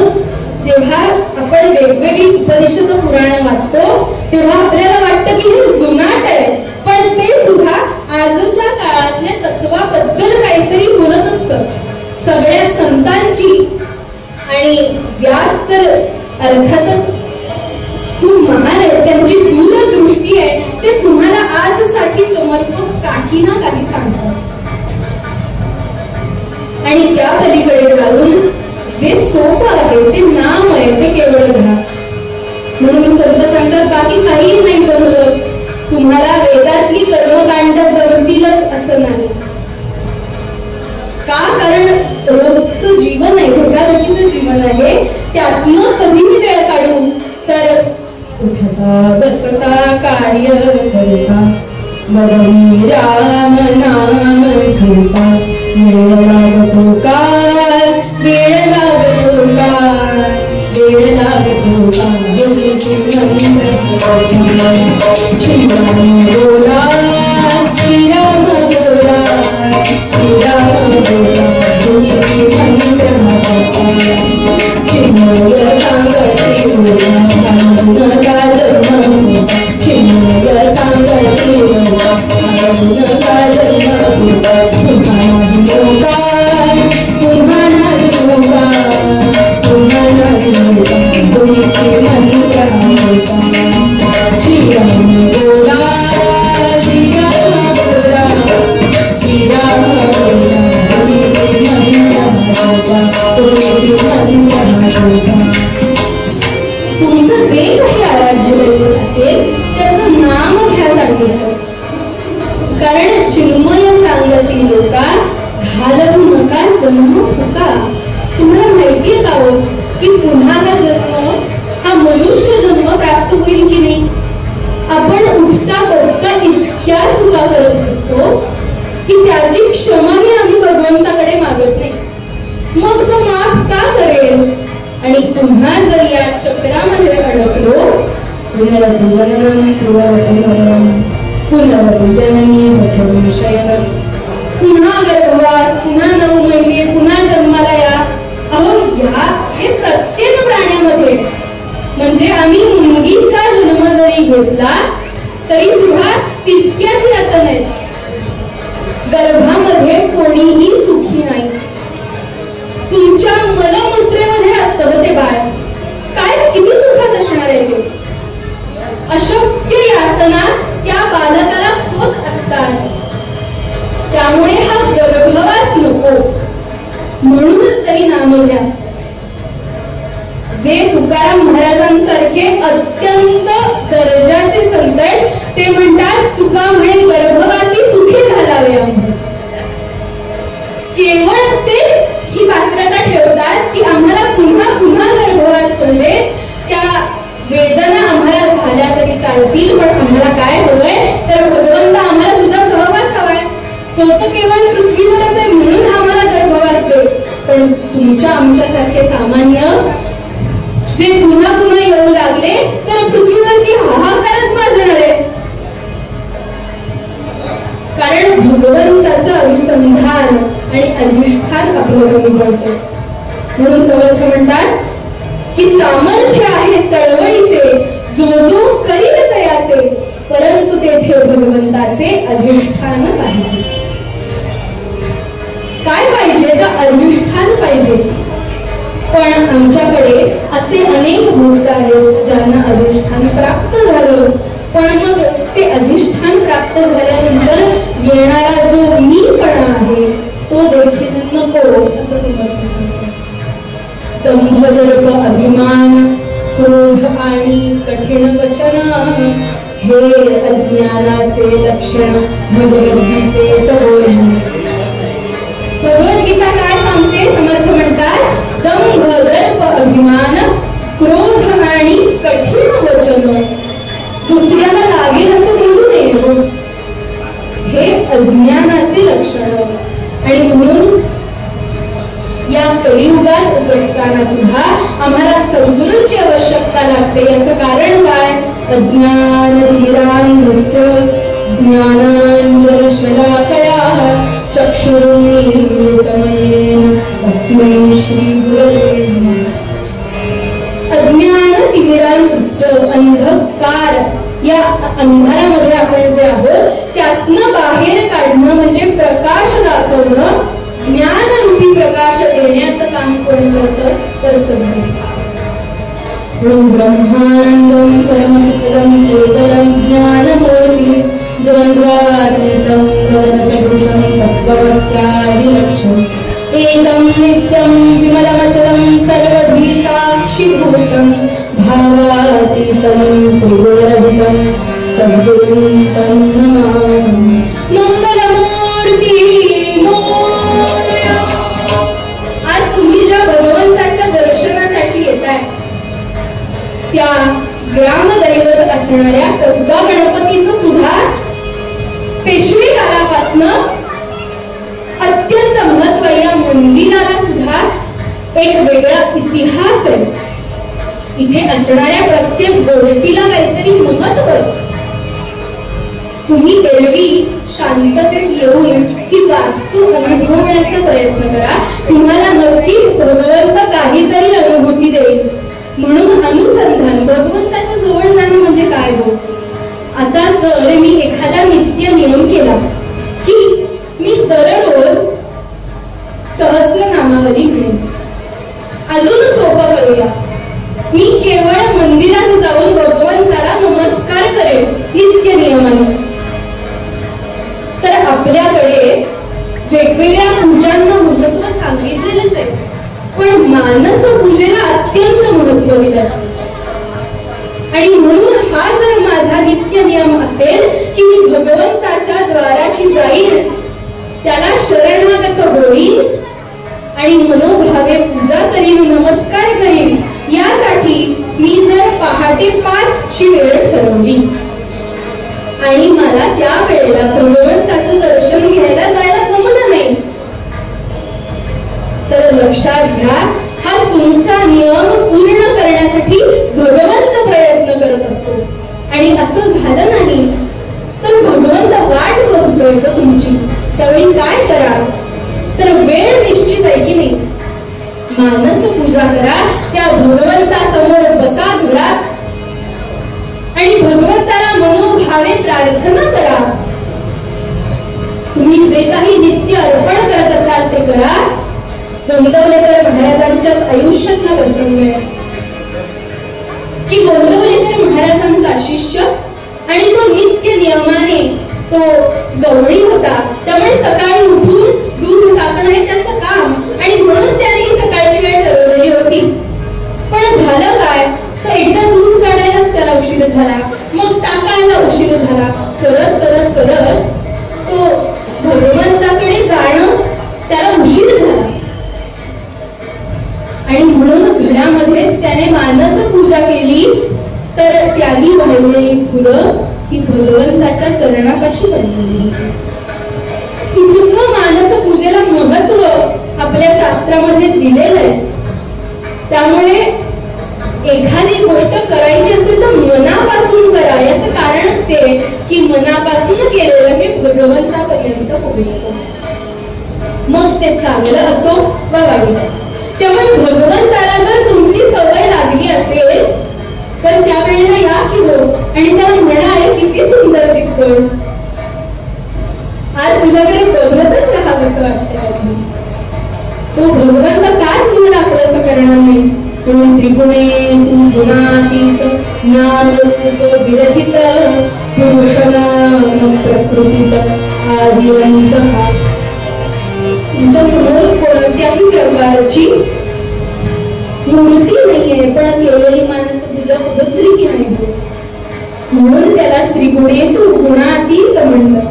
जेव्हा आपण वेगवेगळी उपनिषद पुराण वाचतो तेव्हा आपल्याला वाटतं की हे जुनाट आहे, पण ते सुद्धा आजच्या काळातल्या तत्वाबद्दल काहीतरी बोलत असतं. सगळ्या संतांची आणि व्यास तर अर्थातच खूप महान आहे, त्यांची दूरदृष्टी आहे, ते तुम्हाला आजसाठी समर्पक काही ना काही सांगतात. आणि त्या पलीकडे जाऊन जे सोपं आहे ते नाम आहे ते केवळ घ्या. म्हणून संत सांगतात बाकी काही नाही जमलं, तुम्हाला वेदातली कर्मकांड जमतीलच असं नाही. का? कारण रोजचं जीवन आहे, धकाधकीचं जीवन आहे, त्यातनं कधीही वेळ काढून तर उठता बसता कार्य करता बदली राम नाम घेता वेळ लागतो काय, वेळ लागतो काय, वेळ लागतो काय, श्रीराम बोला, श्रीराम बोला, श्रीराम बोला, चिन्मय सांगते बोला, नका जन्म, चिन्मय सांगते बोला, नका जन्म, पुन्हा नाही पुन्हा नाही पुन्हा नाही तुम्ही मंत्र श्रीराम बोला, श्रीराम बोला, श्रीराम बोला, तुम्ही मंत्र तुमचं जे काही आराध्य दैवत असेल त्याचं नाम घ्या सांगितलं. कारण चिन्मय सांगती लोका घालवू नका जन्म फुका. तुम्हाला माहितीये का हो की पुन्हा हा जन्म हा मनुष्य जन्म प्राप्त होईल की नाही? आपण उठता बसता इतक्या चुका करत असतो की त्याची क्षमाही आम्ही भगवंताकडे मागत नाही. मग तो माफ का करेल? आणि पुन्हा जर या चक्रामध्ये अडकलो, पुनर्जननम पुनर्जननी जठरशयनम, पुन्हा गर्भवास, पुन्हा 9 महिने, पुन्हा जन्माला या. अहो हे प्रत्येक प्राण्यामध्ये, म्हणजे आम्ही मुंगीचा जन्म जरी घेतला तरी सुद्धा तितक्याच यातन आहेत. गर्भामध्ये कोणीही सुखी नाही. तुमच्या मलमूत्रेमध्ये असतं ते बाळ, काय किती सुखात असणार आहे ते. अशक्य यातना त्या बालकाला होत असतात. त्यामुळे हा गर्भवास नको. म्हणून तरी नाम घ्या. जे तुकाराम महाराजांसारखे अत्यंत दर्जाचे संत आहेत ते म्हणतात तुका म्हणे गर्भवासी सुखी घालावे आम्ही. केवळ ते ही पात्रता ठेवतात की आम्हाला पुन्हा पुन्हा गर्भवास पडले, त्या वेदना आम्हाला झाल्या तरी चालतील, पण आम्हाला काय हवंय तर भगवंत आम्हाला तुझा सहवास हवाय. तो तर केवळ पृथ्वीवरच आहे म्हणून आम्हाला गर्भवास दे. पण तुमच्या आमच्यासारखे सामान्य जे पुन्हा पुन्हा येऊ लागले तर पृथ्वीवरती हाहाकारच माजणार आहे. कारण भगवंताचं अनुसंधान आणि अधिष्ठान आपलं कमी पडतं. म्हणून समर्थ म्हणतात की सामर्थ्य आहे चळवळीचे, जो जो करीत तयाचे, परंतु तेथे भगवंताचे अधिष्ठान पाहिजे. काय पाहिजे तर अधिष्ठान पाहिजे. पण आमच्याकडे असे अनेक भक्त आहेत ज्यांना अधिष्ठान प्राप्त झालं पण मग ते अधिष्ठान प्राप्त झाल्यानंतर येणारा जो मीपणा आहे तो देखील नको असं समर्थ सांगतात. दंभ दर्प अभिमान क्रोध आणि कठीण वचन हे अज्ञानाचे लक्षण भगवद्गीतेत बोल. भगवद्गीता काय सांगते? समर्थ म्हणतात दंभ दर्प अभिमान क्रोध आणि कठीण वचन. दुसऱ्याला लागेल असं बोलू नये, हे अज्ञानाचे लक्षण. आणि म्हणून या कलियुगात जगताना सुद्धा आम्हाला सद्गुरूंची आवश्यकता लागते. याचं कारण काय? अज्ञानतिमिरान्धस्य ज्ञानाञ्जनशलाकया चक्षुरुन्मीलितमयेन तस्मै श्रीगुरवे नमः. अज्ञानतिमिरान्धस्य अंधकार, या अंधारामध्ये आपण जे आहोत त्यातनं बाहेर काढणं म्हणजे प्रकाश दाखवणं. ज्ञानरूपी प्रकाश देण्याचं काम कोण करतं? तर सद्गुरू. ब्रह्मानंदम परमसुखदम केवलम ज्ञानमूर्ती द्वंद्वातीतं गगनसदृशं तत्त्वस्यादिलक्ष्यम् एकं नित्यं विमलमचलं सर्वधी साक्षिभूतं भावातीतं त्रिगुणरहितं सद्गुरुं तं नमामि. मंगलमूर्ती मोरया. आज तुम्ही ज्या भगवंताच्या दर्शनासाठी येताय त्या ग्रामदैवत असणाऱ्या कसबा गणपतीचं सुद्धा पेशवे काळापासनं अत्यंत महत्व. या मंदिराला सुद्धा एक वेगळा इतिहास आहे. इथे असणाऱ्या प्रत्येक गोष्टीला काहीतरी महत्व. तुम्ही एरवी शांततेत येऊन ही वास्तू अनुभवण्याचा प्रयत्न करा. तुम्हाला नक्कीच भगवंत काहीतरी अनुभूती देईल. म्हणून अनुसंधान, भगवंताच्या जवळ जाणं म्हणजे काय हो? आता जर मी एखादा नित्य नियम केला की मी दररोज सहस्रनामावली म्हणेन. अजून सोपं करूया, मी केवळ मंदिरात जाऊन भगवंताला नमस्कार करेन नित्य नियमाने. तर आपल्याकडे वेगवेगळ्या पूजांना महत्व सांगितलेलंच आहे, पण मानस पूजेला अत्यंत महत्व दिलं. आणि म्हणून हा जर माझा नित्य नियम असेल की मी भगवंताच्या द्वाराशी जाईन, त्याला शरणागत होईन आणि मनोभावे पूजा करीन, नमस्कार करीन, यासाठी मी जर पहाटे 5ची वेळ ठरवली आणि मला त्या वेळेला भगवंताचं दर्शन घ्यायला जायला जमलं नाही, तर लक्षात घ्या हा तुमचा नियम पूर्ण करण्यासाठी भगवंत प्रयत्न करत असतो. आणि असं झालं नाही तर भगवंत वाट बघतोय का तुमची? त्यावेळी काय करा? तर वेळ निश्चित आहे की नाही, मानस पूजा करा, त्या भगवंतासमोर बसा घरात आणि भगवंताला मनोभावे प्रार्थना करा. तुम्ही जे काही नित्य अर्पण करत असाल ते करा. गोंदवलेकर महाराजांच्याच आयुष्यातला प्रसंग आहे की गोंदवलेकर महाराजांचा शिष्य आणि तो नित्य नियमाने तो गवळी होता, त्यामुळे सकाळी उठून दूध टाकणं हे त्याचं काम आणि म्हणून त्याने ही सकाळची वेळ ठरवलेली होती. पण झालं काय तर एकदा दूध काढायलाच त्याला उशीर झाला, मग टाकायला उशीर झाला. करत करत करत तो भगवंताकडे जाणं त्याला उशीर झाला. आणि म्हणून घरामध्येच त्याने मानस पूजा केली, तर त्यागी वाढलेली फुलं ही भगवंताच्या चरणापाशी पडलेली. इतकं मानस पूजेला महत्व आपल्या शास्त्रामध्ये दिलेलं आहे. त्यामुळे एखादी गोष्ट करायची असेल तर मनापासून करा. याचं कारणच ते की मनापासून केलेलं हे भगवंतापर्यंत पोहोचतं, मग ते चांगलं असो वा वाईट. त्यामुळे भगवंताला जर तुमची सवय लागली असेल तर त्यावेळेला या की हो आणि त्याला म्हणाले किती सुंदर दिसतोस, आज तुझ्याकडे बघतच राहावं असं वाटतं. तो भगवंत काय तुम्हाला आपलं असं करणार नाही. म्हणून त्रिगुणे तू गुणातीत नाम रूप विरहित पुरुष नाम प्रकृतीत आदिअंतः. तुमच्या समोर कोणत्याही प्रकारची मूर्ती नाहीये, पण केलेली माणसं पूजा पोहोचली की नाही, म्हणून त्याला त्रिगुणे तू गुणातीत म्हणतात.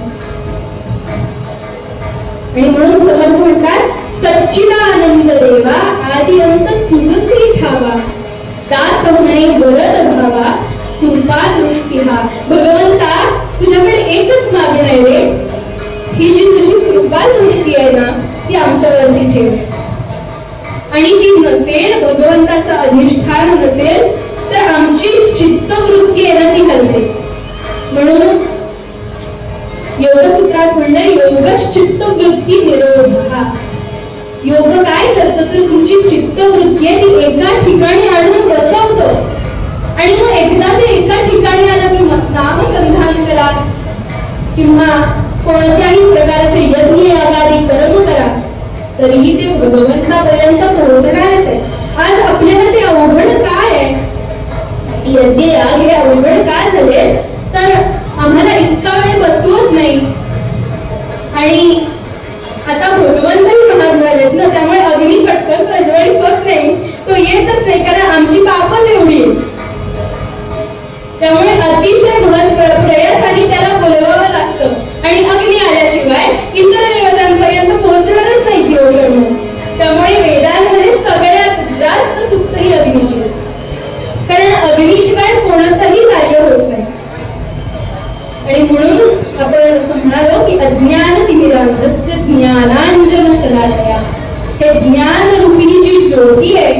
आणि म्हणून समर्थ म्हणतात सच्चिदानंद देवा आदि अंत तुझसी ठावा, दास म्हणे वरद धावा कृपा दृष्टी हा. भगवंता तुझ्याकडे एकच मागणं आहे रे, ही जी तुझी कृपा दृष्टी आहे ना ती आमच्यावरती ठेव. आणि ती नसेल, भगवंताचं अधिष्ठान नसेल तर आमची चित्तवृत्ती आहे ना ती हलते. म्हणून योगसूत्रात म्हणणं योगश्चित्तवृत्ती निरोध. योग काय करतं तर तुमची चित्तवृत्ती आहे ती एका ठिकाणी आणून बसवतं. आणि मग एकदा ते एका ठिकाणी आलं की नामसंधान करा किंवा कोणत्याही प्रकारचे यज्ञ यागादी कर्म करा तरीही ते भगवंतापर्यंत पोहोचणारच आहे. आज आपल्याला ते अवघड काय आहे, यज्ञ याग हे अवघड काय झाले तर आम्हाला इतका वेळ बसवत नाही. आणि आता भगवंतही महाग झालेत ना, त्यामुळे अग्नी पटकन प्रज्वलित होत नाही, तो येतच नाही कारण आमची पापच एवढी. त्यामुळे अतिशय प्रयासाने त्याला बोलवावं लागतं आणि अग्नी आल्याशिवाय इतर देवतांपर्यंत पोहोचणारच नाही ती ओढ. त्यामुळे वेदांमध्ये सगळ्यात जास्त सूक्त ही अग्नीची, कारण अग्नीशिवाय कोणतंही कार्य होत नाही. आणि म्हणून आपण असं म्हणालो की अज्ञान तिमिरांधस्य ज्ञानांजन शलाकया, हे ज्ञान रूपिणी जी ज्योती आहे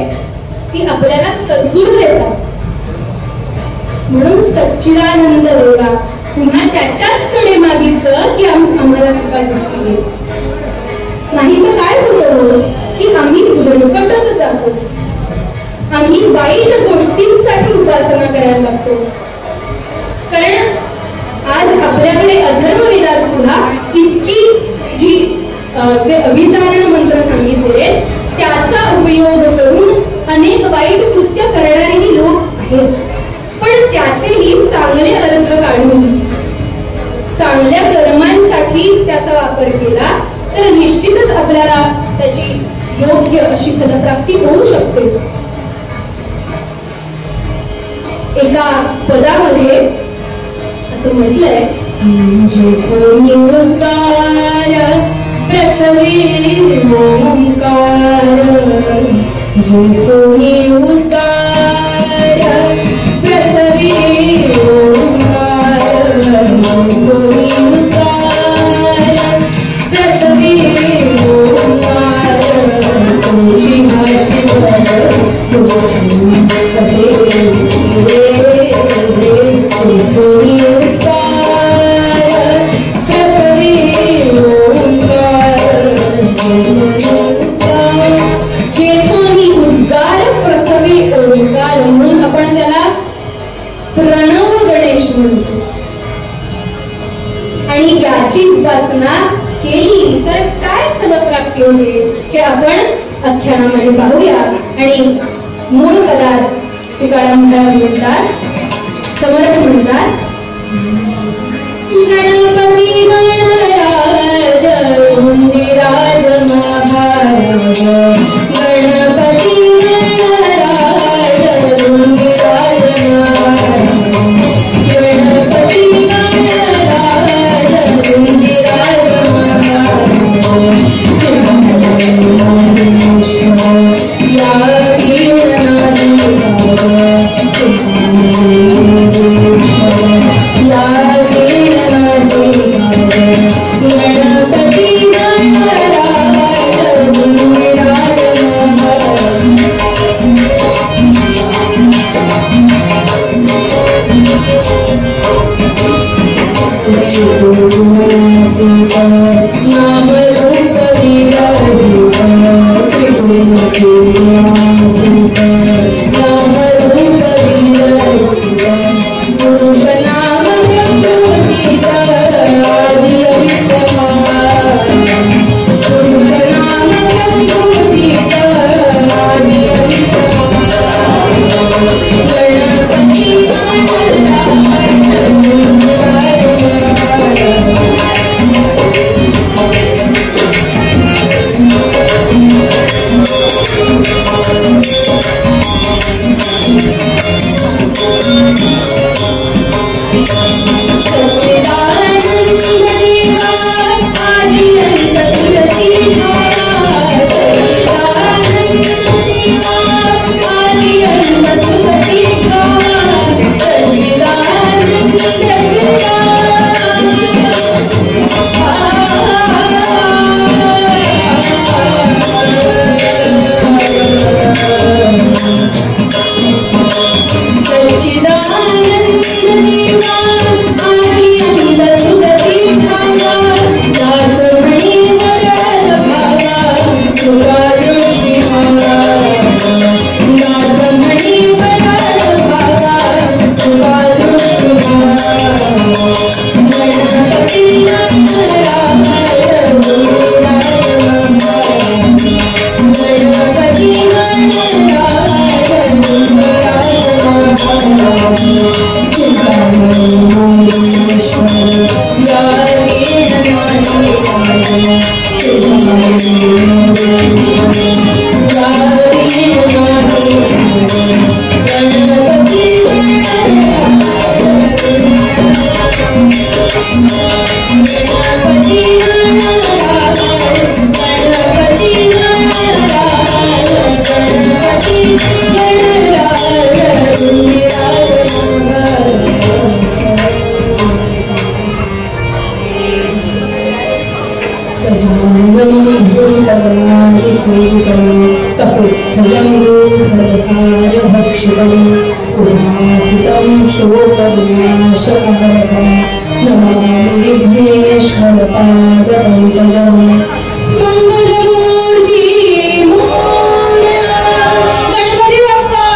ती आपल्याला सद्गुरू देतात. म्हणून सच्चिदानंद देवा, पुन्हा त्याच्याच कडे मागितलं की आम्हाला कृपा दृष्टी. नाही तर काय होतं की आम्ही भरकटत जातो, आम्ही वाईट गोष्टींसाठी उपासना करायला लागतो. कारण आज आपल्याकडे अथर्ववेदात सुद्धा इतकी जी जे अभिचारण मंत्र सांगितलेले त्याचा उपयोग करून अनेक वाईट कृत्य करणारेही लोक आहेत. पण त्याचेही चांगले अर्थ काढून चांगल्या कर्मांसाठी त्याचा वापर केला तर निश्चितच आपल्याला त्याची योग्य अशी फलप्राप्ती होऊ शकते. एका पदामध्ये असं म्हटलंय, जेथोनी उद्गार प्रसवे ओंकार, जेथोनी उद्गार प्रसवे ओंकार, जेथोनी उद्गार प्रसवे ओंकार, तुझी भाषी कसे रे जेथोनी ओंकार म्हणून आपण त्याला प्रणव गणेश म्हणतो. आणि याची उपासना केली तर काय फलप्राप्ती होते हे आपण आख्यानामध्ये पाहूया. आणि मूळ पदात तुकाराम महाराज म्हणतात, समर्थ म्हणतात, गणपती गणराज हुंडीराज महाराज, गणपती या शिवं उमासुतं शोकविनाशकारकं नमामि विघ्नेश्वरपादपङ्कजं मंगलमूर्ती मोरया गणपती बाप्पा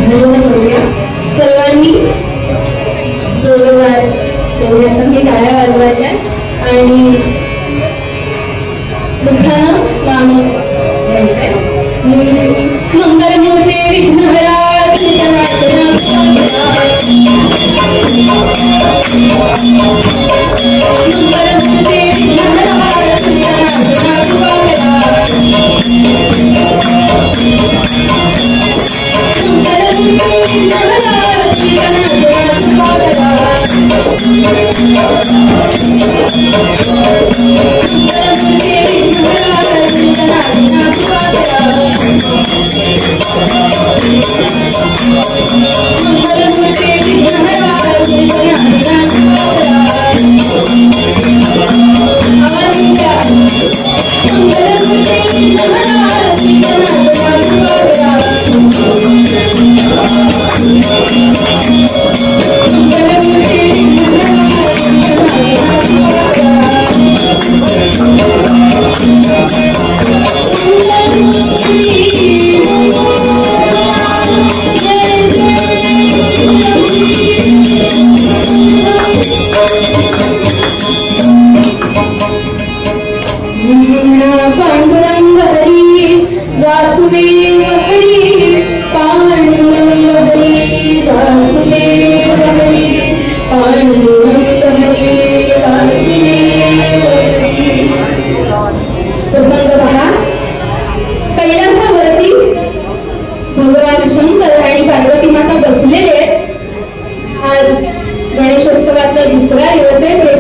भजन करूया सर्वांनी जोरदार दोन्ही टाळ्या वाजवायच्या आणि मुखानं नाम घ्यायचंय. मंगलमूर्ते विघ्नहरा मंगलमूर्ते विघ्नहरा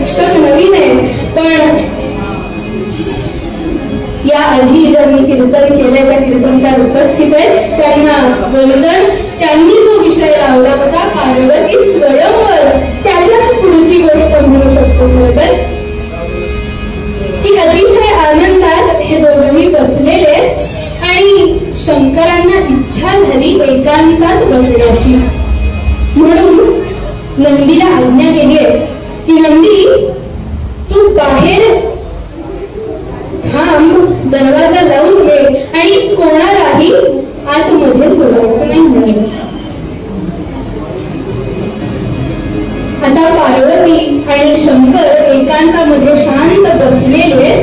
प्रेक्षक नवीन आहे, पण या आधी ज्यांनी कीर्तन केलंय त्या कीर्तनकार उपस्थित आहेत, त्यांना वंदन. त्यांनी जो विषय लावला होता पार्वती स्वयंवर, त्याच्याच पुढची गोष्ट म्हणू शकतो खरं तर, की अतिशय आनंदात हे दोघंही बसलेले आणि शंकरांना इच्छा झाली एकांतात बसण्याची. म्हणून नंदीला आज्ञा केली आहे की नंदी तू बाहेर थांब, दरवाजा लावून घे आणि कोणालाही आतमध्ये सोडायचं नाही म्हणाले. आता पार्वती आणि शंकर एकांतामध्ये शांत बसलेले.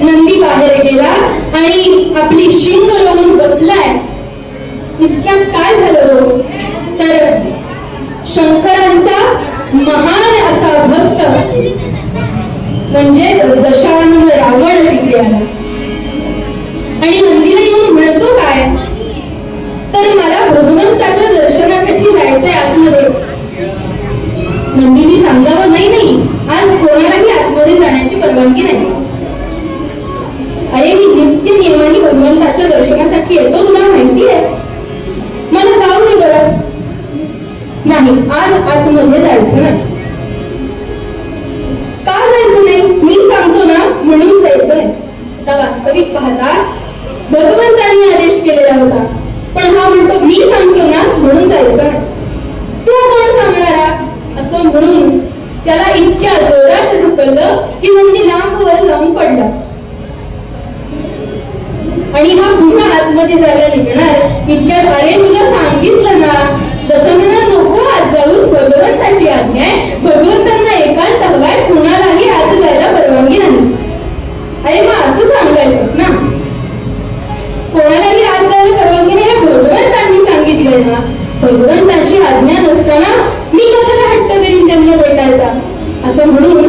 नंदी बाहेर गेला आणि आपली शिंग लावून बसलाय. इतक्यात काय झालं हो, तर शंकरांचा महान असा भक्त म्हणजे दशानन रावण तिथे आला आणि नंदीला येऊन म्हणतो काय, तर मला भगवंताच्या दर्शनासाठी जायचंय आतमध्ये. नंदीने सांगावं नाही नाही, आज कोणालाही आतमध्ये जाण्याची परवानगी नाही. अरे मी नित्य नियमाने भगवंताच्या दर्शनासाठी येतो, तुला माहिती आहे, मला जाऊ दे बरं. नाही, आज आतमध्ये जायचं नाही. का जायचं नाही, मी सांगतो ना म्हणून जायचं नाही. आता वास्तविक पाहता भगवंतांनी आदेश केलेला होता, पण हा म्हणतो मी सांगतो ना म्हणून जायचं नाही. तू कोण सांगणारा असं म्हणून त्याला इतक्या जोरात ढकललं की नंदी लांब वर जाऊन पडला आणि हा पुन्हा आतमध्ये जायला निघणार. इतक्यात अरे तुला सांगितलं ना दशानना नको आत जाऊस, भगवंताची आज्ञा आहे, भगवंतांना एकांत हवाय, कुणालाही आत जायला परवानगी नाही. अरे मग असं सांगायचंच ना, कोणालाही आत जायला परवानगी नाही हे भगवंतांनी सांगितलंय ना. भगवंताची आज्ञा नसताना मी कशाला हट्ट करीन त्यांना भेटायचा असं म्हणून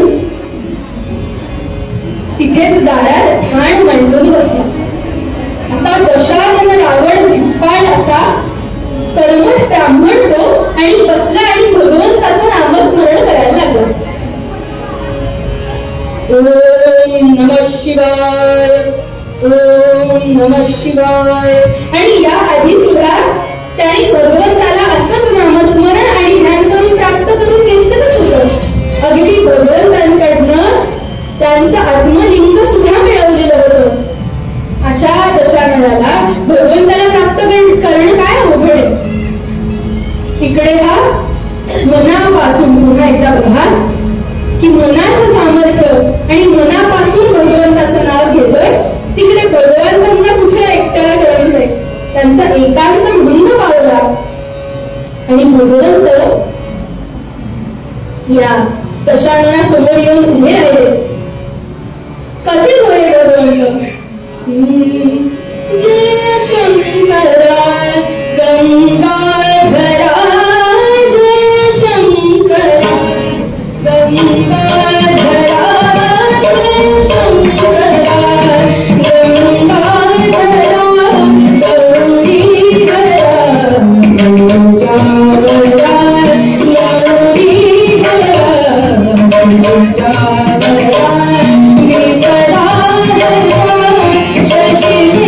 तिथेच दारात ठाण मांडून बसला. आता दशानन रावण भिप्पाड असा कर्मठ ब्राह्मण तो आणि बसला आणि भगवंताचं नामस्मरण करायला लागला. ओम नमः शिवाय, ओम नमः शिवाय. आणि या आधी सुद्धा त्यांनी भगवंताला असंच नामस्मरण आणि ध्यान करून प्राप्त करून घेतलंच होतं. अगदी भगवंतांकडनं त्यांचं आत्मलिंग सुद्धा मिळवलेलं होतं. अशा दशाननाला भगवंताला प्राप्त करणं काय अवघड आहे. इकडे हा मनापासून, पुन्हा एकदा बघा की मनाचं सामर्थ्य आणि मनापासून भगवंताचं नाव घेतोय, तिकडे भगवंतांना कुठे एकट्याला करमतंय. त्यांचा एकांत भंग पावला आणि भगवंत या दशानना समोर येऊन उभे राहिले. कसे होय भगवंत, जय शंकरा गंगाधरा, जय शंकरा गंगाधरा, जय शंकरा गंगाधरा, गौरीधरा गंगाधरा, गौरीधरा गंगाधरा, शशि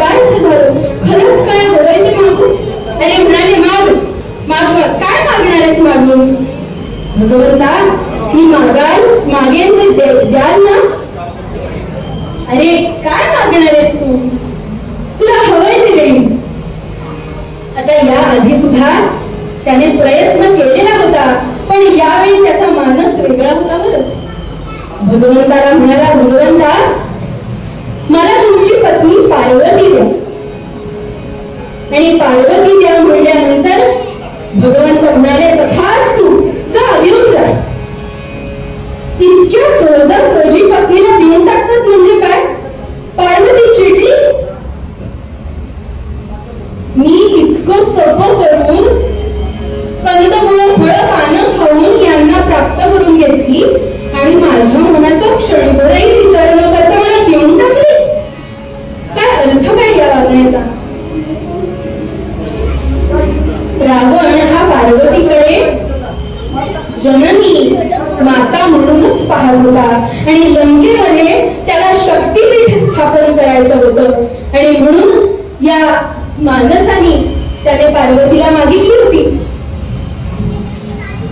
कृतार्थ झालो. खरंच काय हवंय ते मागू? अरे म्हणाले माग माग माग. काय मागणार आहेस मागून? भगवंता मी मागेन ते द्याल ना? अरे काय मागणार आहेस तू? तुला हवंय ते देईन. आता या आधी सुद्धा त्याने प्रयत्न केलेला होता, पण यावेळी त्याचा मानस वेगळा होता बरं. भगवंताला म्हणाला, भगवंता मला तुमची पत्नी पार्वती द्या. आणि पार्वती द्या म्हणल्यानंतर भगवंत म्हणाले, तथास्तु, जा घेऊन जा. इतक्या सहजासहजी पत्नीला देऊन टाकतात म्हणजे काय? पार्वती चिडलीच. मी इतकं तप करून कंदमुळं फळं पानं खाऊन यांना प्राप्त करून घेतली आणि माझ्या मनाचा क्षणभरही विचार न करता मला देऊन टाकली. काय अर्थ काय या वागण्याचा? रावण हा पार्वतीकडे जननी माता म्हणूनच पाहत होता आणि लंकेमध्ये त्याला शक्तीपीठ स्थापन करायचं होतं. आणि म्हणून या मानसाने त्याने पार्वतीला मागितली होती.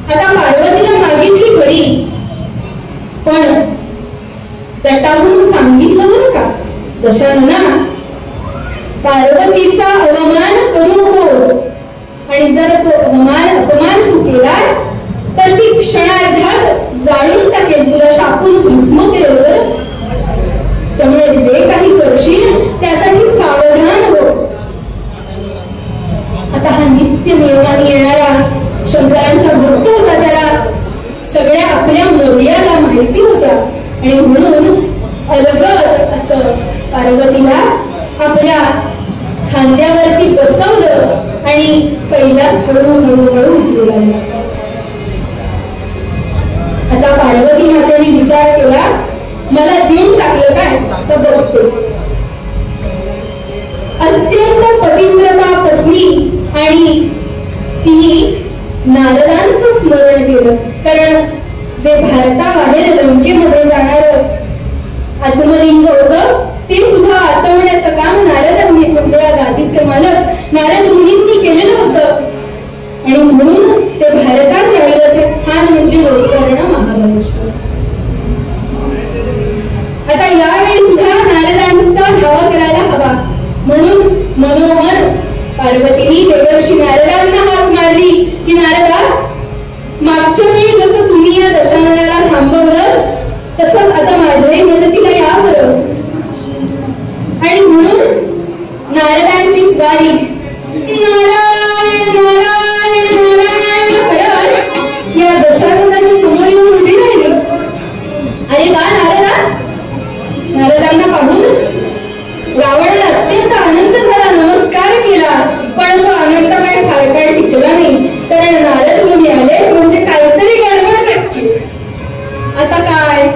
आता पार्वतीला मागितली खरी, पण तटाहून सांगितलं बरं का दशानना, पार्वतीचा अवमान करू नकोस आणि जर तो अपमान तू केलास तर ती क्षणार्धात जाळून टाकेल, तुला शापून भस्म केलं बरं. त्यामुळे जे काही करशील त्यासाठी सावधान हो. आता हा नित्य नियमाने येणारा शंकरांचा भक्त होता, त्याला सगळ्या आपल्या मर्यादा माहिती होत्या आणि म्हणून अलगद असं पार्वतीला आपल्या खांद्यावरती बसवलं आणि कैलास हळूहळू उतरू लागला. आता पार्वती मातेने विचार केला, मला देऊन टाकलं काय तर बघतेच. अत्यंत पतिव्रता पत्नी आणि तिने नारदांचं स्मरण केलं. कारण जे भारताबाहेर लंकेमध्ये जाणार आत्मलिंग होतं ते सुद्धा वाचवण्याचं काम नारदांनी, म्हणजे या गादीचे मालक नारद मुनींनी केलेलं होतं. आणि म्हणून ते भारतात राहिलं ते स्थान म्हणजे गोकर्ण महाबळेश्वर. आता यावेळी सुद्धा नारदांचा धावा करायला हवा म्हणून मनोमन पार्वतीने देवर्षी नारदांना हाक मारली की नारदा, मागच्या वेळी जसं तुम्ही या दशाननाला थांबवलं तसंच आता माझ्याही मदतीला या बरं. आणि म्हणून नारदांची स्वारी नारायण नारायण नारायण करत या दशाननाच्या समोर येऊन उभी राहिली. अरे वा नारदा! नारदांना पाहून रावणाला अत्यंत आनंद झाला, नमस्कार केला. पण तो आनंद काय फार काळ टिकला नाही, कारण नारद मुनी आले म्हणजे काहीतरी गडबड नक्की. आता काय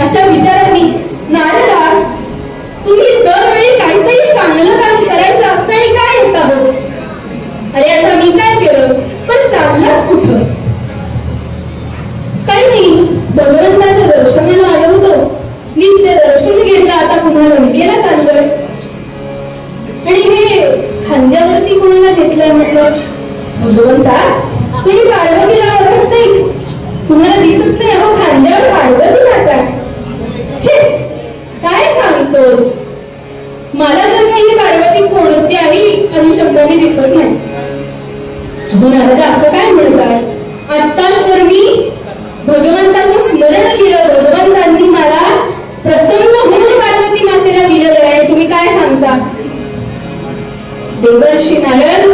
अशा विचारांनी, नारदा तुम्ही दरवेळी काहीतरी चांगलं काम करायचं असतं आणि काय येत आहोत? अरे आता मी काय केलं, पण चाललाच कुठं? काही नाही, भगवंताच्या दर्शनाला आलो होतो, नित्य दर्शन घेतलं, आता पुन्हा लंकेला चाललोय. आणि हे खांद्यावरती कोणाला घेतलंय म्हटलं? भगवंता तुम्ही पार्वतीला ओळखत नाही, तुम्हाला दिसत नाही, अहो खांद्यावर पार्वती राहतात. काय सांगतोस? मला तर काही पार्वती कोणत्याही अनुशब्दाने दिसत नाही. हो नारदा, असं काय म्हणतात? आत्ताच तर मी भगवंताचं स्मरण केलं, भगवंतांनी मला प्रसन्न होऊन पार्वती मातेला दिलेलं आहे आणि तुम्ही काय सांगता? देवर्षी नारद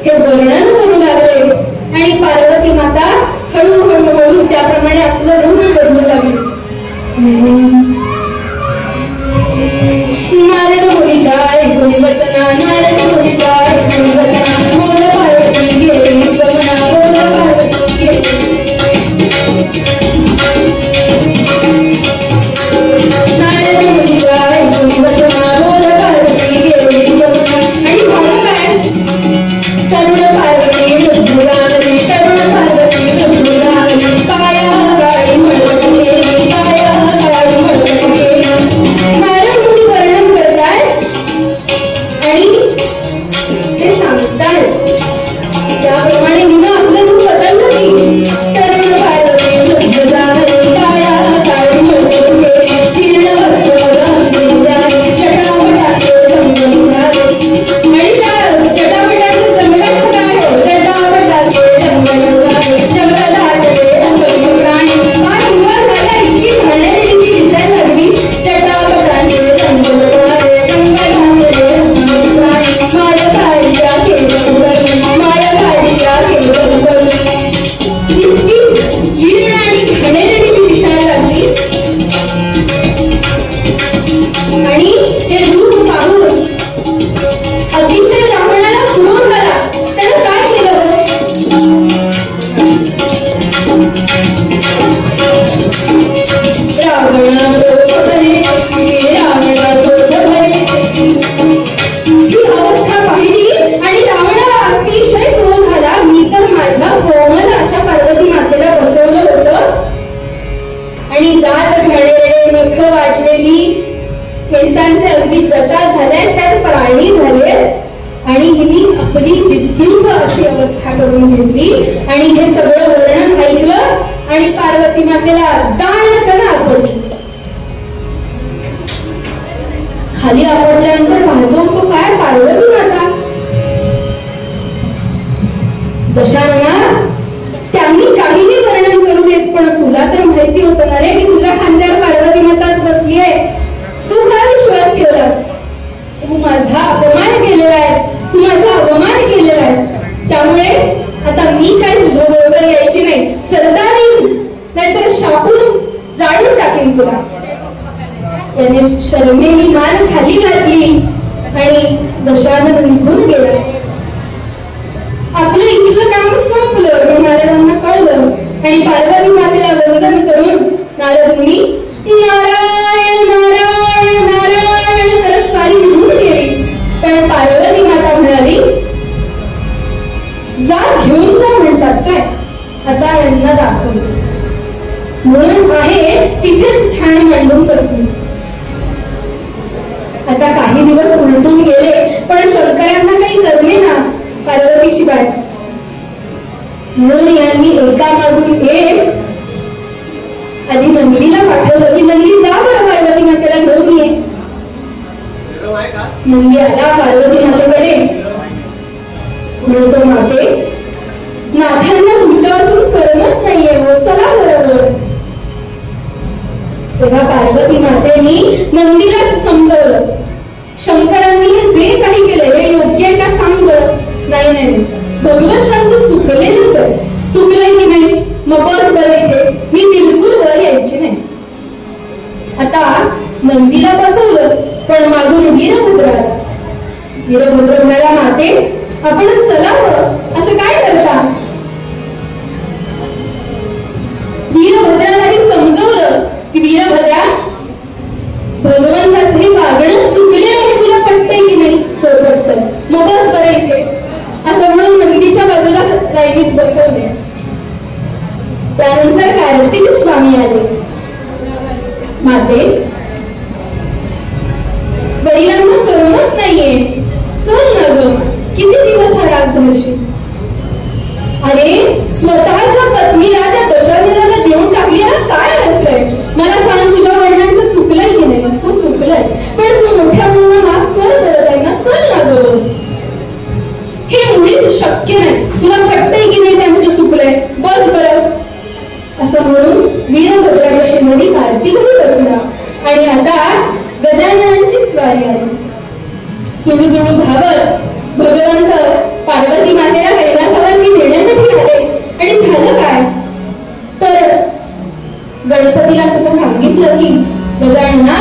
हे वर्णन करू लागले आणि पार्वती माता हळूहळू त्याप्रमाणे आपलं रूप बदलू लागली. नारद मुनीच्या ऐकून वचना, नारद मुनीच्या ऐकून वचना, बोल पार्वती गेली स्वमना, बोल पार्वती गेली. नारद मुनीच्या ऐकून वचना, बोल पार्वती गेली स्वमना. आणि झालं काय? तरुण पार्वती मृत्यू लागली, तरुण पार्वती मृत्यू लागली, पाया गाडी दात घाणेरडे नख वाटलेली, केसांचे अगदी जटा झाल्या, त्यात प्राणी झाले आणि हिने आपली विद्युत अशी अवस्था करून घेतली आणि हे सगळं वर्णन ऐकलं आणि पार्वती मातेला दाणकन आपटली. खाली आपटल्यानंतर पाहतो तो काय पार्वती माता. दशानना त्यांनी काहीही वर्णन करू देत, पण तुला तर माहिती होतं ना रे की तुझ्या खांद्यावर पार्वती माताच बसली आहे. तू काय विश्वास ठेवलास? तू माझा अपमान केलेला आहेस, तू माझा अवमान केलेला आहेस. त्यामुळे आता मी काय तुझ्या बरोबर यायची नाही. चल जा नाहीतर शापून जाळून टाकेन तुला. त्याने शर्मेने मान खाली घातली आणि दशानन निघून गेला. आपलं इथलं काम संपलं. नारदांना कळलं आणि पार्वती मातेला वंदन करून नारद मुनी नारायण नारायण नारायण करत स्वारी निघून गेली. पण पार्वती माता म्हणाली, जा घेऊन जा म्हणतात काय, आता यांना दाखवतेच. म्हणून आहे तिथेच ठाण मांडून बसली. आता काही दिवस उलटून गेले, पण शंकरांना काही करमे ना पार्वती शिवाय. म्हणून यांनी एका मागून एक आधी नंदीला पाठवलं की नंदी जा बरं पार्वती मातेला घेऊन ये. नंदी आला पार्वती मातेकडे. म्हणतो माते, नाथांना तुमच्या वाचून करमत नाहीये, हो चला बरोबर. तेव्हा पार्वती मातेनी नंदीलाच समजवलं, शंकरांनी हे जे काही केलं हे योग्य आहे का सांग बरं. नाही नाही भगवंतांचं चुकलेलंच आहे. चुकलंय की नाही? मग बस बरं इथे, मी बिलकुल वर यायची नाही. आता नंदीला बसवलं, पण मागून वीरभद्र आला. वीरभद्र म्हणाला, माते आपण चलावं असं काय करता? वीरभद्रालाही समजवलं की वीरभद्रा, भगवंताचं हे वागणं चुकले आहे, तुला पटतंय की नाही? तो पटतंय, मग बस बरं इथे असं म्हणून नंदीच्या बाजूला राईनीत बसवले. त्यानंतर कार्तिक स्वामी आले. माते वडिलांना करमत नाहीये, चल ना ग, किती दिवस हा राग धरशील? अरे स्वतःच्या पत्नीला त्या दशरथाला देऊन टाकली, हा काय अर्थ आहे? मला सांग, तुझ्या वडिलांचं चुकलंय की नाही? खूप चुकलंय, पण तू मोठ्या मुलांना माफ कर करत आहे ना, चल ना ग. हे मुळीच शक्य नाही, तुला पटतंय की नाही त्यांचं चुकलंय, बस बरं असं म्हणून वीरभद्राच्या शेंगणी कार्तिकही बसला. आणि आता गजाननांची स्वारी आली. तुडू तुडू धावत भगवंत पार्वती मातेला कैलासावरती नेण्यासाठी आले. आणि झालं काय तर गणपतीला सुद्धा सांगितलं की गजानना,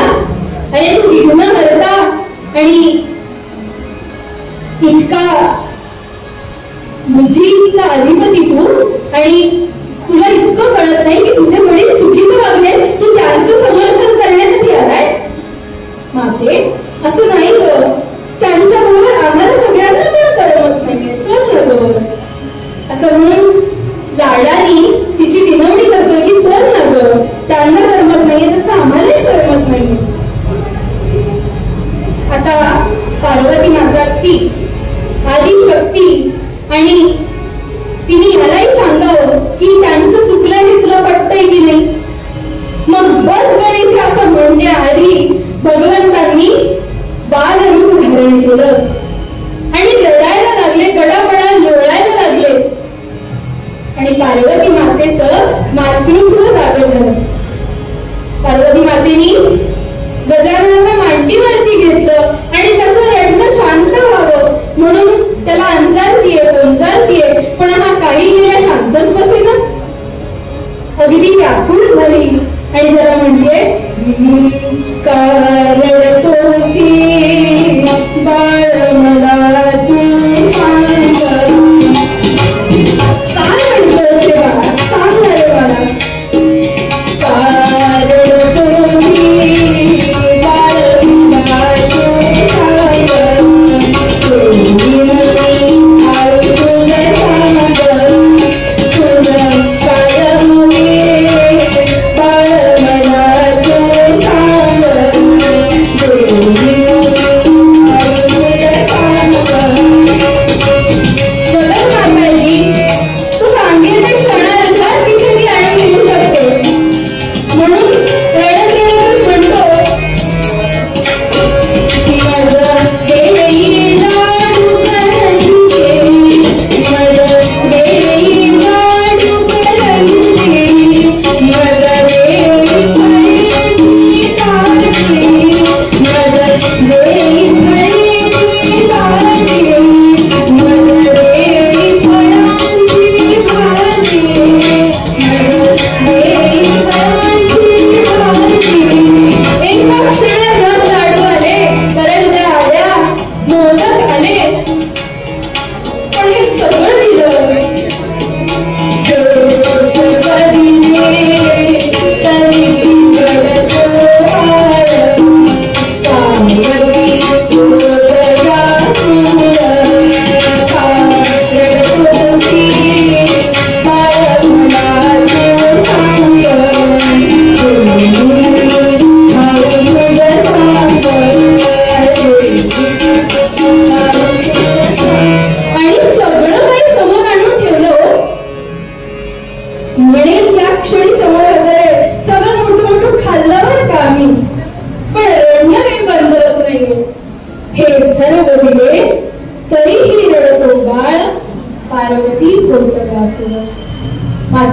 अरे तू विघ्न करता आणि इतका बुद्धीचा अधिपती तू, आणि तुला इतकं कळत नाही की तुझे वडील चुकीचं वागले, तू त्यांचं समर्थन करण्यासाठी आलायस. माते असं नाही ग, त्यांच्या बरोबर आम्हाला सगळ्यांना पण करमत नाहीये, चल ना बरोबर असं म्हणून लाडानी तिची विनवणी करतोय की चल ना ग, त्यांना करमत नाहीये तसं आम्हालाही करमत नाहीये. आता पार्वती माताच ती आदिशक्ती आणि तिने ह्यालाही सांगावं की त्यांचं चुकलंय हे तुला पटतंय की नाही. मग बस बरं इथे असं म्हणण्याआधी भगवंतांनी बालरूप धारण केलं आणि रडायला लागले, गडाबडा लोळायला लागले. आणि पार्वती मातेचं मातृत्व जागं झालं. पार्वती मातेनी गजाननाला मांडीवरती घेतलं आणि त्याचं रडणं शांत व्हावं म्हणून त्याला अंजारतीये, गोंजारतीये, पण हा काही वेळा शांतच बसेना. अगदी व्याकुळ झाली आणि त्याला म्हणते, का रडतोसी बाळ मला तू सांग, काय म्हणतोस ते बाळा, सांग ना रे मला. का रडतोसी बाळ मला तू सांग, तुझं काय बाळ मला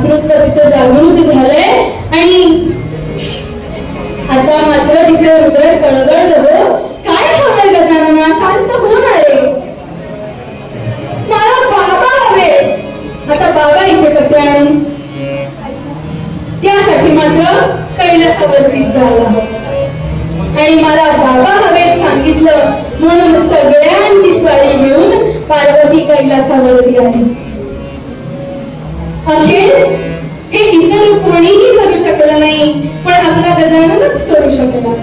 मातृत्व तिचं जागृत झालंय आणि आता मात्र तिचे हृदय कळकळत हो. काय हवंय गजानना? शांत होणार आहे. मला बाबा हवे. आता बाबा इथे कसे आणू? त्यासाठी मात्र कैलासावरतीच जायला हवं आणि मला बाबा हवेत सांगितलं म्हणून सगळ्यांची स्वारी घेऊन पार्वती कैलासावरती आली. अखेर हे इतर कोणीही करू शकलं नाही, पण आपला गजाननच करू शकला.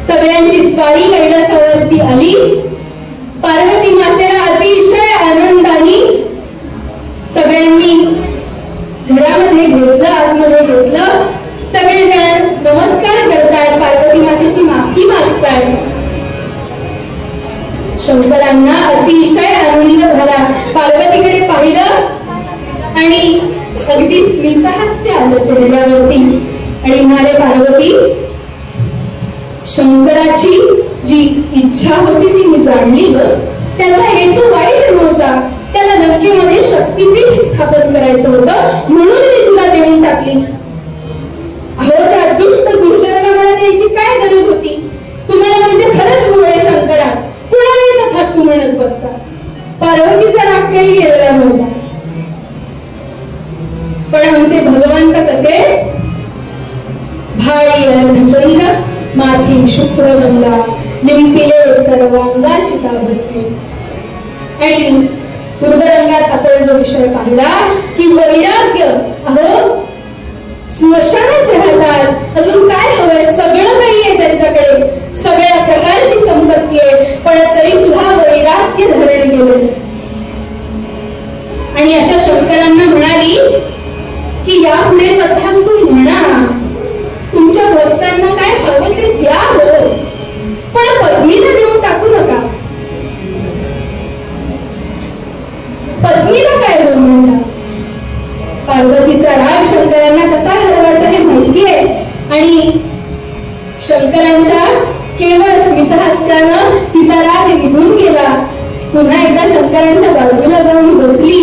सगळ्यांची स्वारी कैलासावरती आली. पार्वती मातेला अतिशय आनंदाने सगळ्यांनी घरामध्ये घेतलं, आतमध्ये घेतलं. सगळेजण नमस्कार करतायत, पार्वती मातेची माफी मागतायत. शंकरांना अतिशय आनंद झाला. पार्वतीकडे पाहिलं आणि अगदी स्मितहास्य आलं चेहऱ्यावरती आणि म्हणाले, पार्वती, शंकराची जी इच्छा होती ती मी जाणली ग. त्याचा हेतू वाईट नव्हता. त्याला लंकेमध्ये शक्तिपीठ स्थापन करायचं होतं म्हणून मी तुला देऊन टाकली. अहो, त्या दुष्ट दुर्जनाला मला द्यायची काय गरज होती? तुम्हाला म्हणजे खरंच भोळे शंकरा, कुणालाही तथास्तु म्हणत बसता. पार्वतीचा राग काही गेलेला नव्हता. पण आमचे भगवंत कसे? भाळी अर्धचंद्र माथी शुक्रगंगा लिंपिले सर्वांगा चिता बसले. आणि पूर्वरंगात आपण जो विषय पाहिला की वैराग्य. अहो, स्मशानात राहतात, अजून काय हवंय? सगळं काही आहे त्यांच्याकडे, सगळ्या प्रकारची संपत्ती आहे, पण तरी सुद्धा वैराग्य धारण केलं. आणि अशा शंकरांना म्हणाली की यापुढे तथास्तु म्हणा, तुमच्या भक्तांना काय हवं ते द्या हो, पण पत्नीला देऊन टाकू नका. पत्नीला काय हो म्हणता? पार्वतीचा राग शंकरांना कसा घडवायचा हे माहिती आहे. आणि शंकरांच्या केवळ स्मितहास्यानं तिचा राग निघून गेला. पुन्हा एकदा शंकरांच्या बाजूला जाऊन बसली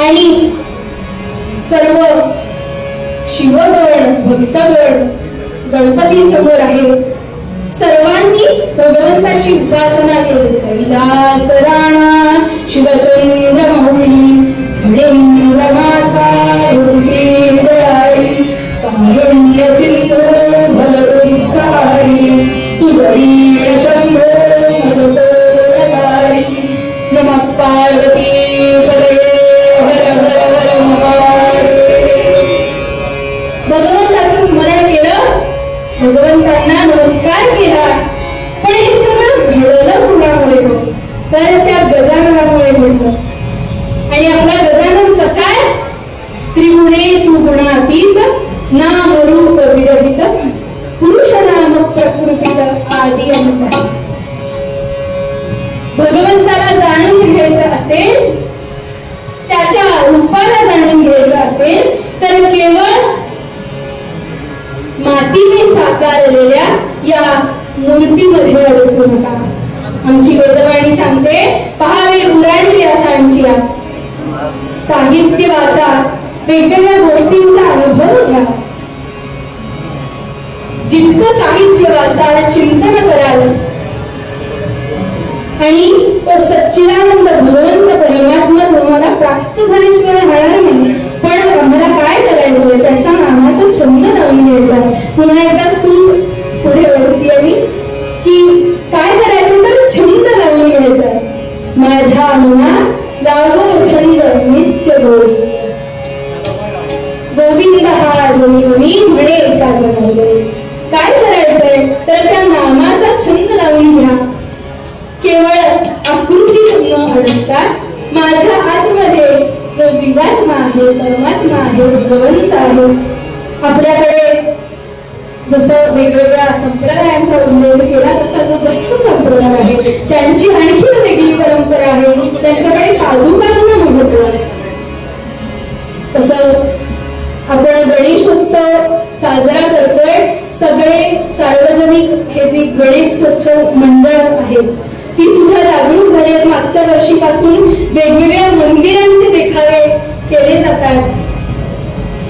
आणि सर्व शिवगण भक्तगण गणपती समोर आहे. सर्वांनी भगवंताची उपासना केली. कैलास राणा शिवचंद्र मौळी भणेंद्र माता कारुण्य सिंधू भलदुःखारी तुझी शंभो मदतोरधारी नमः पार्वती पदये हर हर हर महादेव. भगवंताचं स्मरण केलं, भगवंतांना नमस्कार केला. पण हे सगळं घडलं कुणामुळे? तर त्या गजाननामुळे घडलं. आणि आपला गजानन कसा आहे? त्रिगुणे तू गुणातीत नाम रूप विरहित पुरुष नाम प्रकृतीत आदी अंत. भगवंताला जाणून घ्यायचं असेल, त्याच्या रूपाला जाणून घ्यायचं असेल तर केवळ मातीने साकारलेल्या या मूर्तीमध्ये अडकू नका. आमची वेदवाणी सांगते, पहावे उराणी व्यासांची साहित्य वाचा, वेगवेगळ्या गोष्टींचा अनुभव घ्या. जितकं साहित्य वाचाल, चिंतन कराल आणि तो सच्चिदानंद भगवंत परमात्मा तुम्हाला प्राप्त झाल्याशिवाय राहणार नाही. पण आम्हाला काय करायचं? त्याच्या नामाचा छंद लावून घ्यायचा. पुन्हा एकदा सूर पुढे ओळखती आली की काय करायचं तर छंद लावून घ्यायचा. माझ्या मना लागो छंद नित्य गोडी गोविंद हा जनिवनी म्हणे एका जन्मले. काय करायचंय तर त्या नामाचा छंद लावून घ्या. केवळ आकृती न अडकता माझ्या आतमध्ये जो जीवात्मा आहे, परमात्मा आहे, भगवंत आहे. आपल्याकडे जसं वेगवेगळ्या संप्रदायांचा उल्लेख केला तसा जो दत्त संप्रदाय आहे त्यांची आणखी वेगळी परंपरा आहे. त्यांच्याकडे पादुकांना महत्व आहे. तसं आपण गणेशोत्सव साजरा करतोय. सगळे सार्वजनिक हे जे गणेशोत्सव मंडळ आहेत ती सुद्धा जागरूक झाली आहेत. मागच्या वर्षीपासून वेगवेगळ्या मंदिरांचे देखावे केले जातात.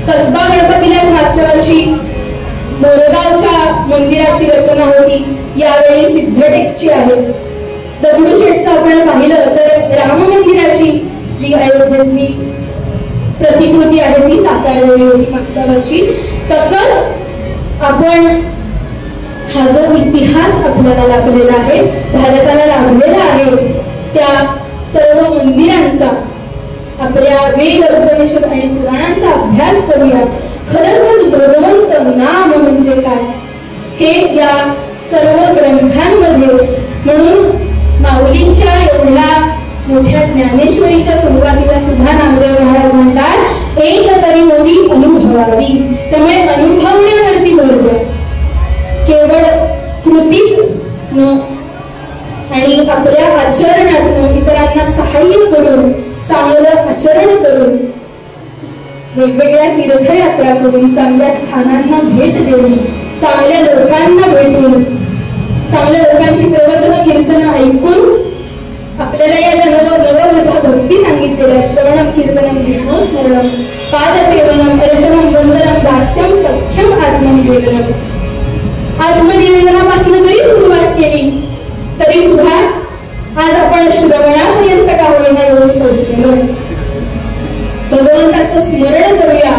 कसबा गणपतीलाच मागच्या वर्षी मोरगावच्या मंदिराची रचना होती, यावेळी सिद्धटेकची आहे. दगडूशेठचं आपण पाहिलं तर राम मंदिराची जी अयोध्येतली प्रतिकृती आहे ती साकारलेली होती मागच्या वर्षी. तसंच आपण हा जो इतिहास आपल्याला लाभलेला आहे, भारताला लाभलेला आहे, त्या सर्व मंदिरांचा आपल्या वेद उपनिषद आणि पुराणांचा अभ्यास करूया. खरंच भगवंत नाम म्हणजे काय हे या सर्व ग्रंथांमध्ये. म्हणून माऊलींच्या एवढ्या मोठ्या ज्ञानेश्वरीच्या सुरुवातीला सुद्धा नामदेव महाराज म्हणतात एक तरी ओवी अनुभवावी. त्यामुळे अनुभवण्यावरती भर द्या, केवळ कृतीत न आणि आपल्या आचरणातून इतरांना सहाय्य करून, चांगलं आचरण करून, वेगवेगळ्या तीर्थयात्रा करून, चांगल्या स्थानांना भेट देऊन, चांगल्या लोकांना भेटून, चांगल्या लोकांची प्रवचन कीर्तन ऐकून आपल्याला या नववधा भक्ती सांगितलेल्या श्रवणम कीर्तनम विष्णू स्मरणम पादसेवनम अर्चनम वंदनम दास्यम सख्यम आत्मनिवेदनम. आत्मनिवेदनापासून जरी सुरुवात केली तरी सुद्धा आज आपण श्रवणापर्यंत का होईना एवढं पोहोचलेलो. भगवंताचं स्मरण करूया.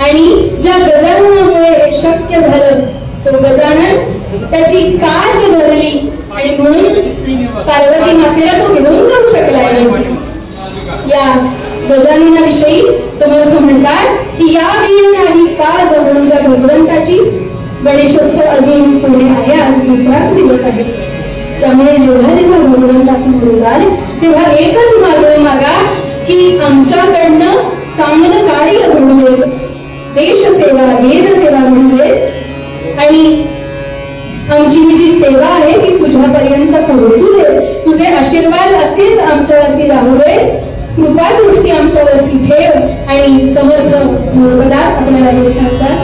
आणि ज्या गजाननामुळे हे शक्य झालं तो गजानन त्याची काज धरली आणि म्हणून पार्वती मातेला तो घेऊन जाऊ शकला. या गजाननाविषयी समर्थ म्हणतात की या वेळी नाही काज म्हणून त्या भगवंताची गणेशोत्सव अजून पुढे आहे. आज दुसराच दिवस आहे. त्यामुळे जेव्हा जेव्हा भगवंतासमोर जाल तेव्हा एकच मागणं मागा की आमच्याकडनं चांगलं कार्य घडू दे, देशसेवा वेद सेवा घडू दे आणि आमची ही जी सेवा आहे ती तुझ्यापर्यंत पोहोचू दे. तुझे आशीर्वाद असेच आमच्यावरती राहू दे, कृपा दृष्टी आमच्यावरती ठेव. आणि समर्थ मूळपदात आपल्याला हे सांगतात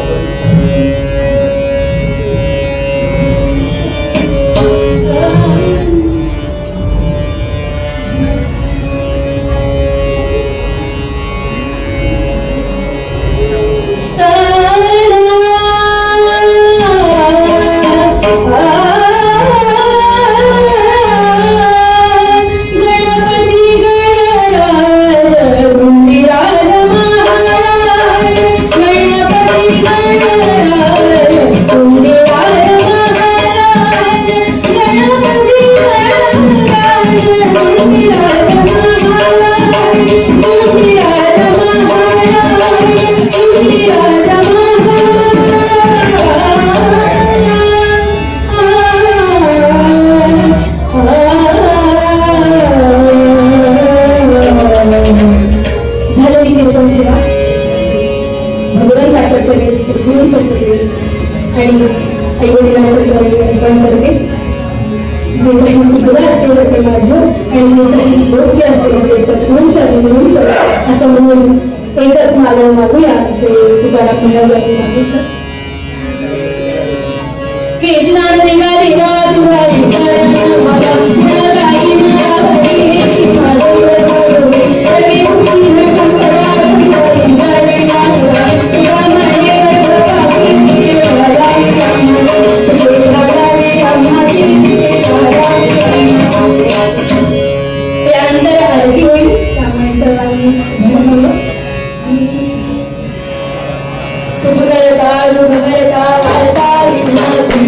भगवंताच्या चरणी, सद्गुरूंच्या चरणी आणि आईवडिलांच्या चरणी अर्पण करते. जे काही चुकलं असेल ते माझं आणि जे काही योग्य असेल ते सद्गुरूंचं गुरूंचं असं म्हणून एकच मागणं मागूया ते तुकाराम महाराजांनी मागितलं. हे ज्ञान देवा देवा तुझा विचार मला काही नवडी हे की माझी रवडे रे मुक्ती न संपदा संपदा तुला म्हणे वरवाकी हे वराई त्यानंतर आरती होईल. त्यामुळे सर्वांनी सुखकरता दुःखकरता वार्ता विघ्नाची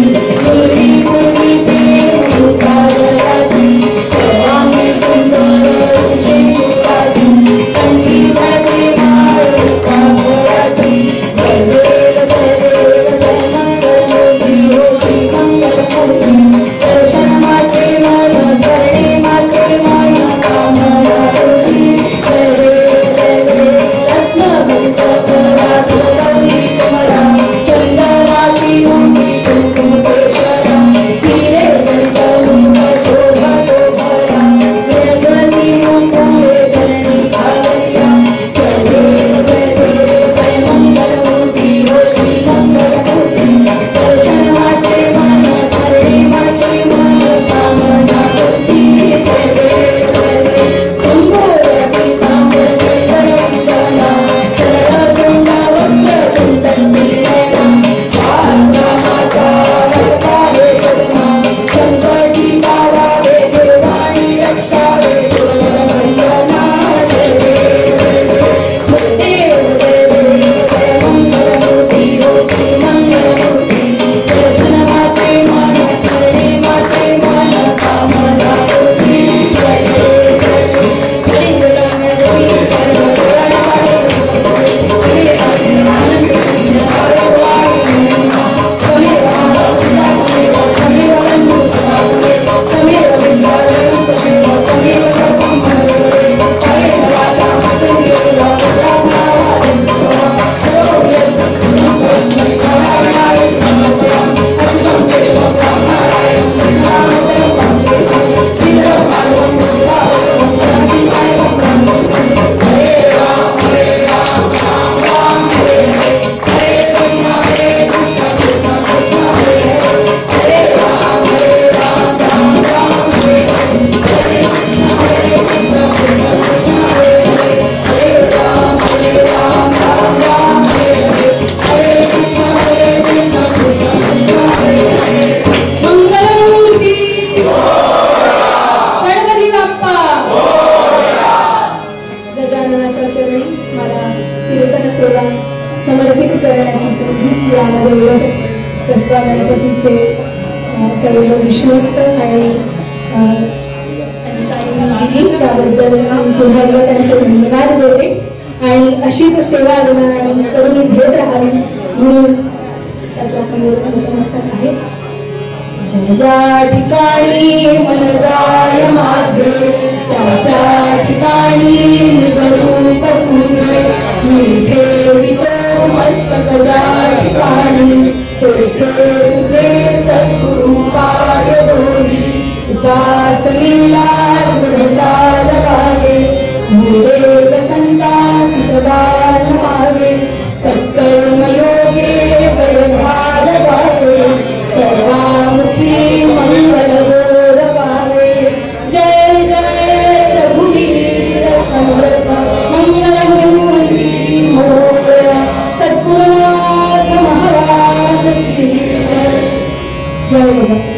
देव कसबा गणपतीचे सर्व विश्वस्त आणि दिली त्याबद्दल मी पुन्हा एकदा त्यांचे धन्यवाद देते आणि अशीच सेवा करून घेत राहावी म्हणून त्याच्यासमोर नतमस्तक आहे. ज्या ठिकाणी मन जाय माझे त्या ठिकाणी निज रूप तुझे मी ठेवितो मस्तक ज्या ठिकाणी तेथे तुझे सद्गुरु पाय बोली उपासनेला गुणसार लागे गुरुदेव संतास सदा नमावे सत्कर्म योगे वैभार गावे सर्वामुखी मंगल बोल पावे. जय जय रघुवीर समर्थ मंगलमूर्ती मोरया सद्गुरुनाथ महाराज की जय. जय जय.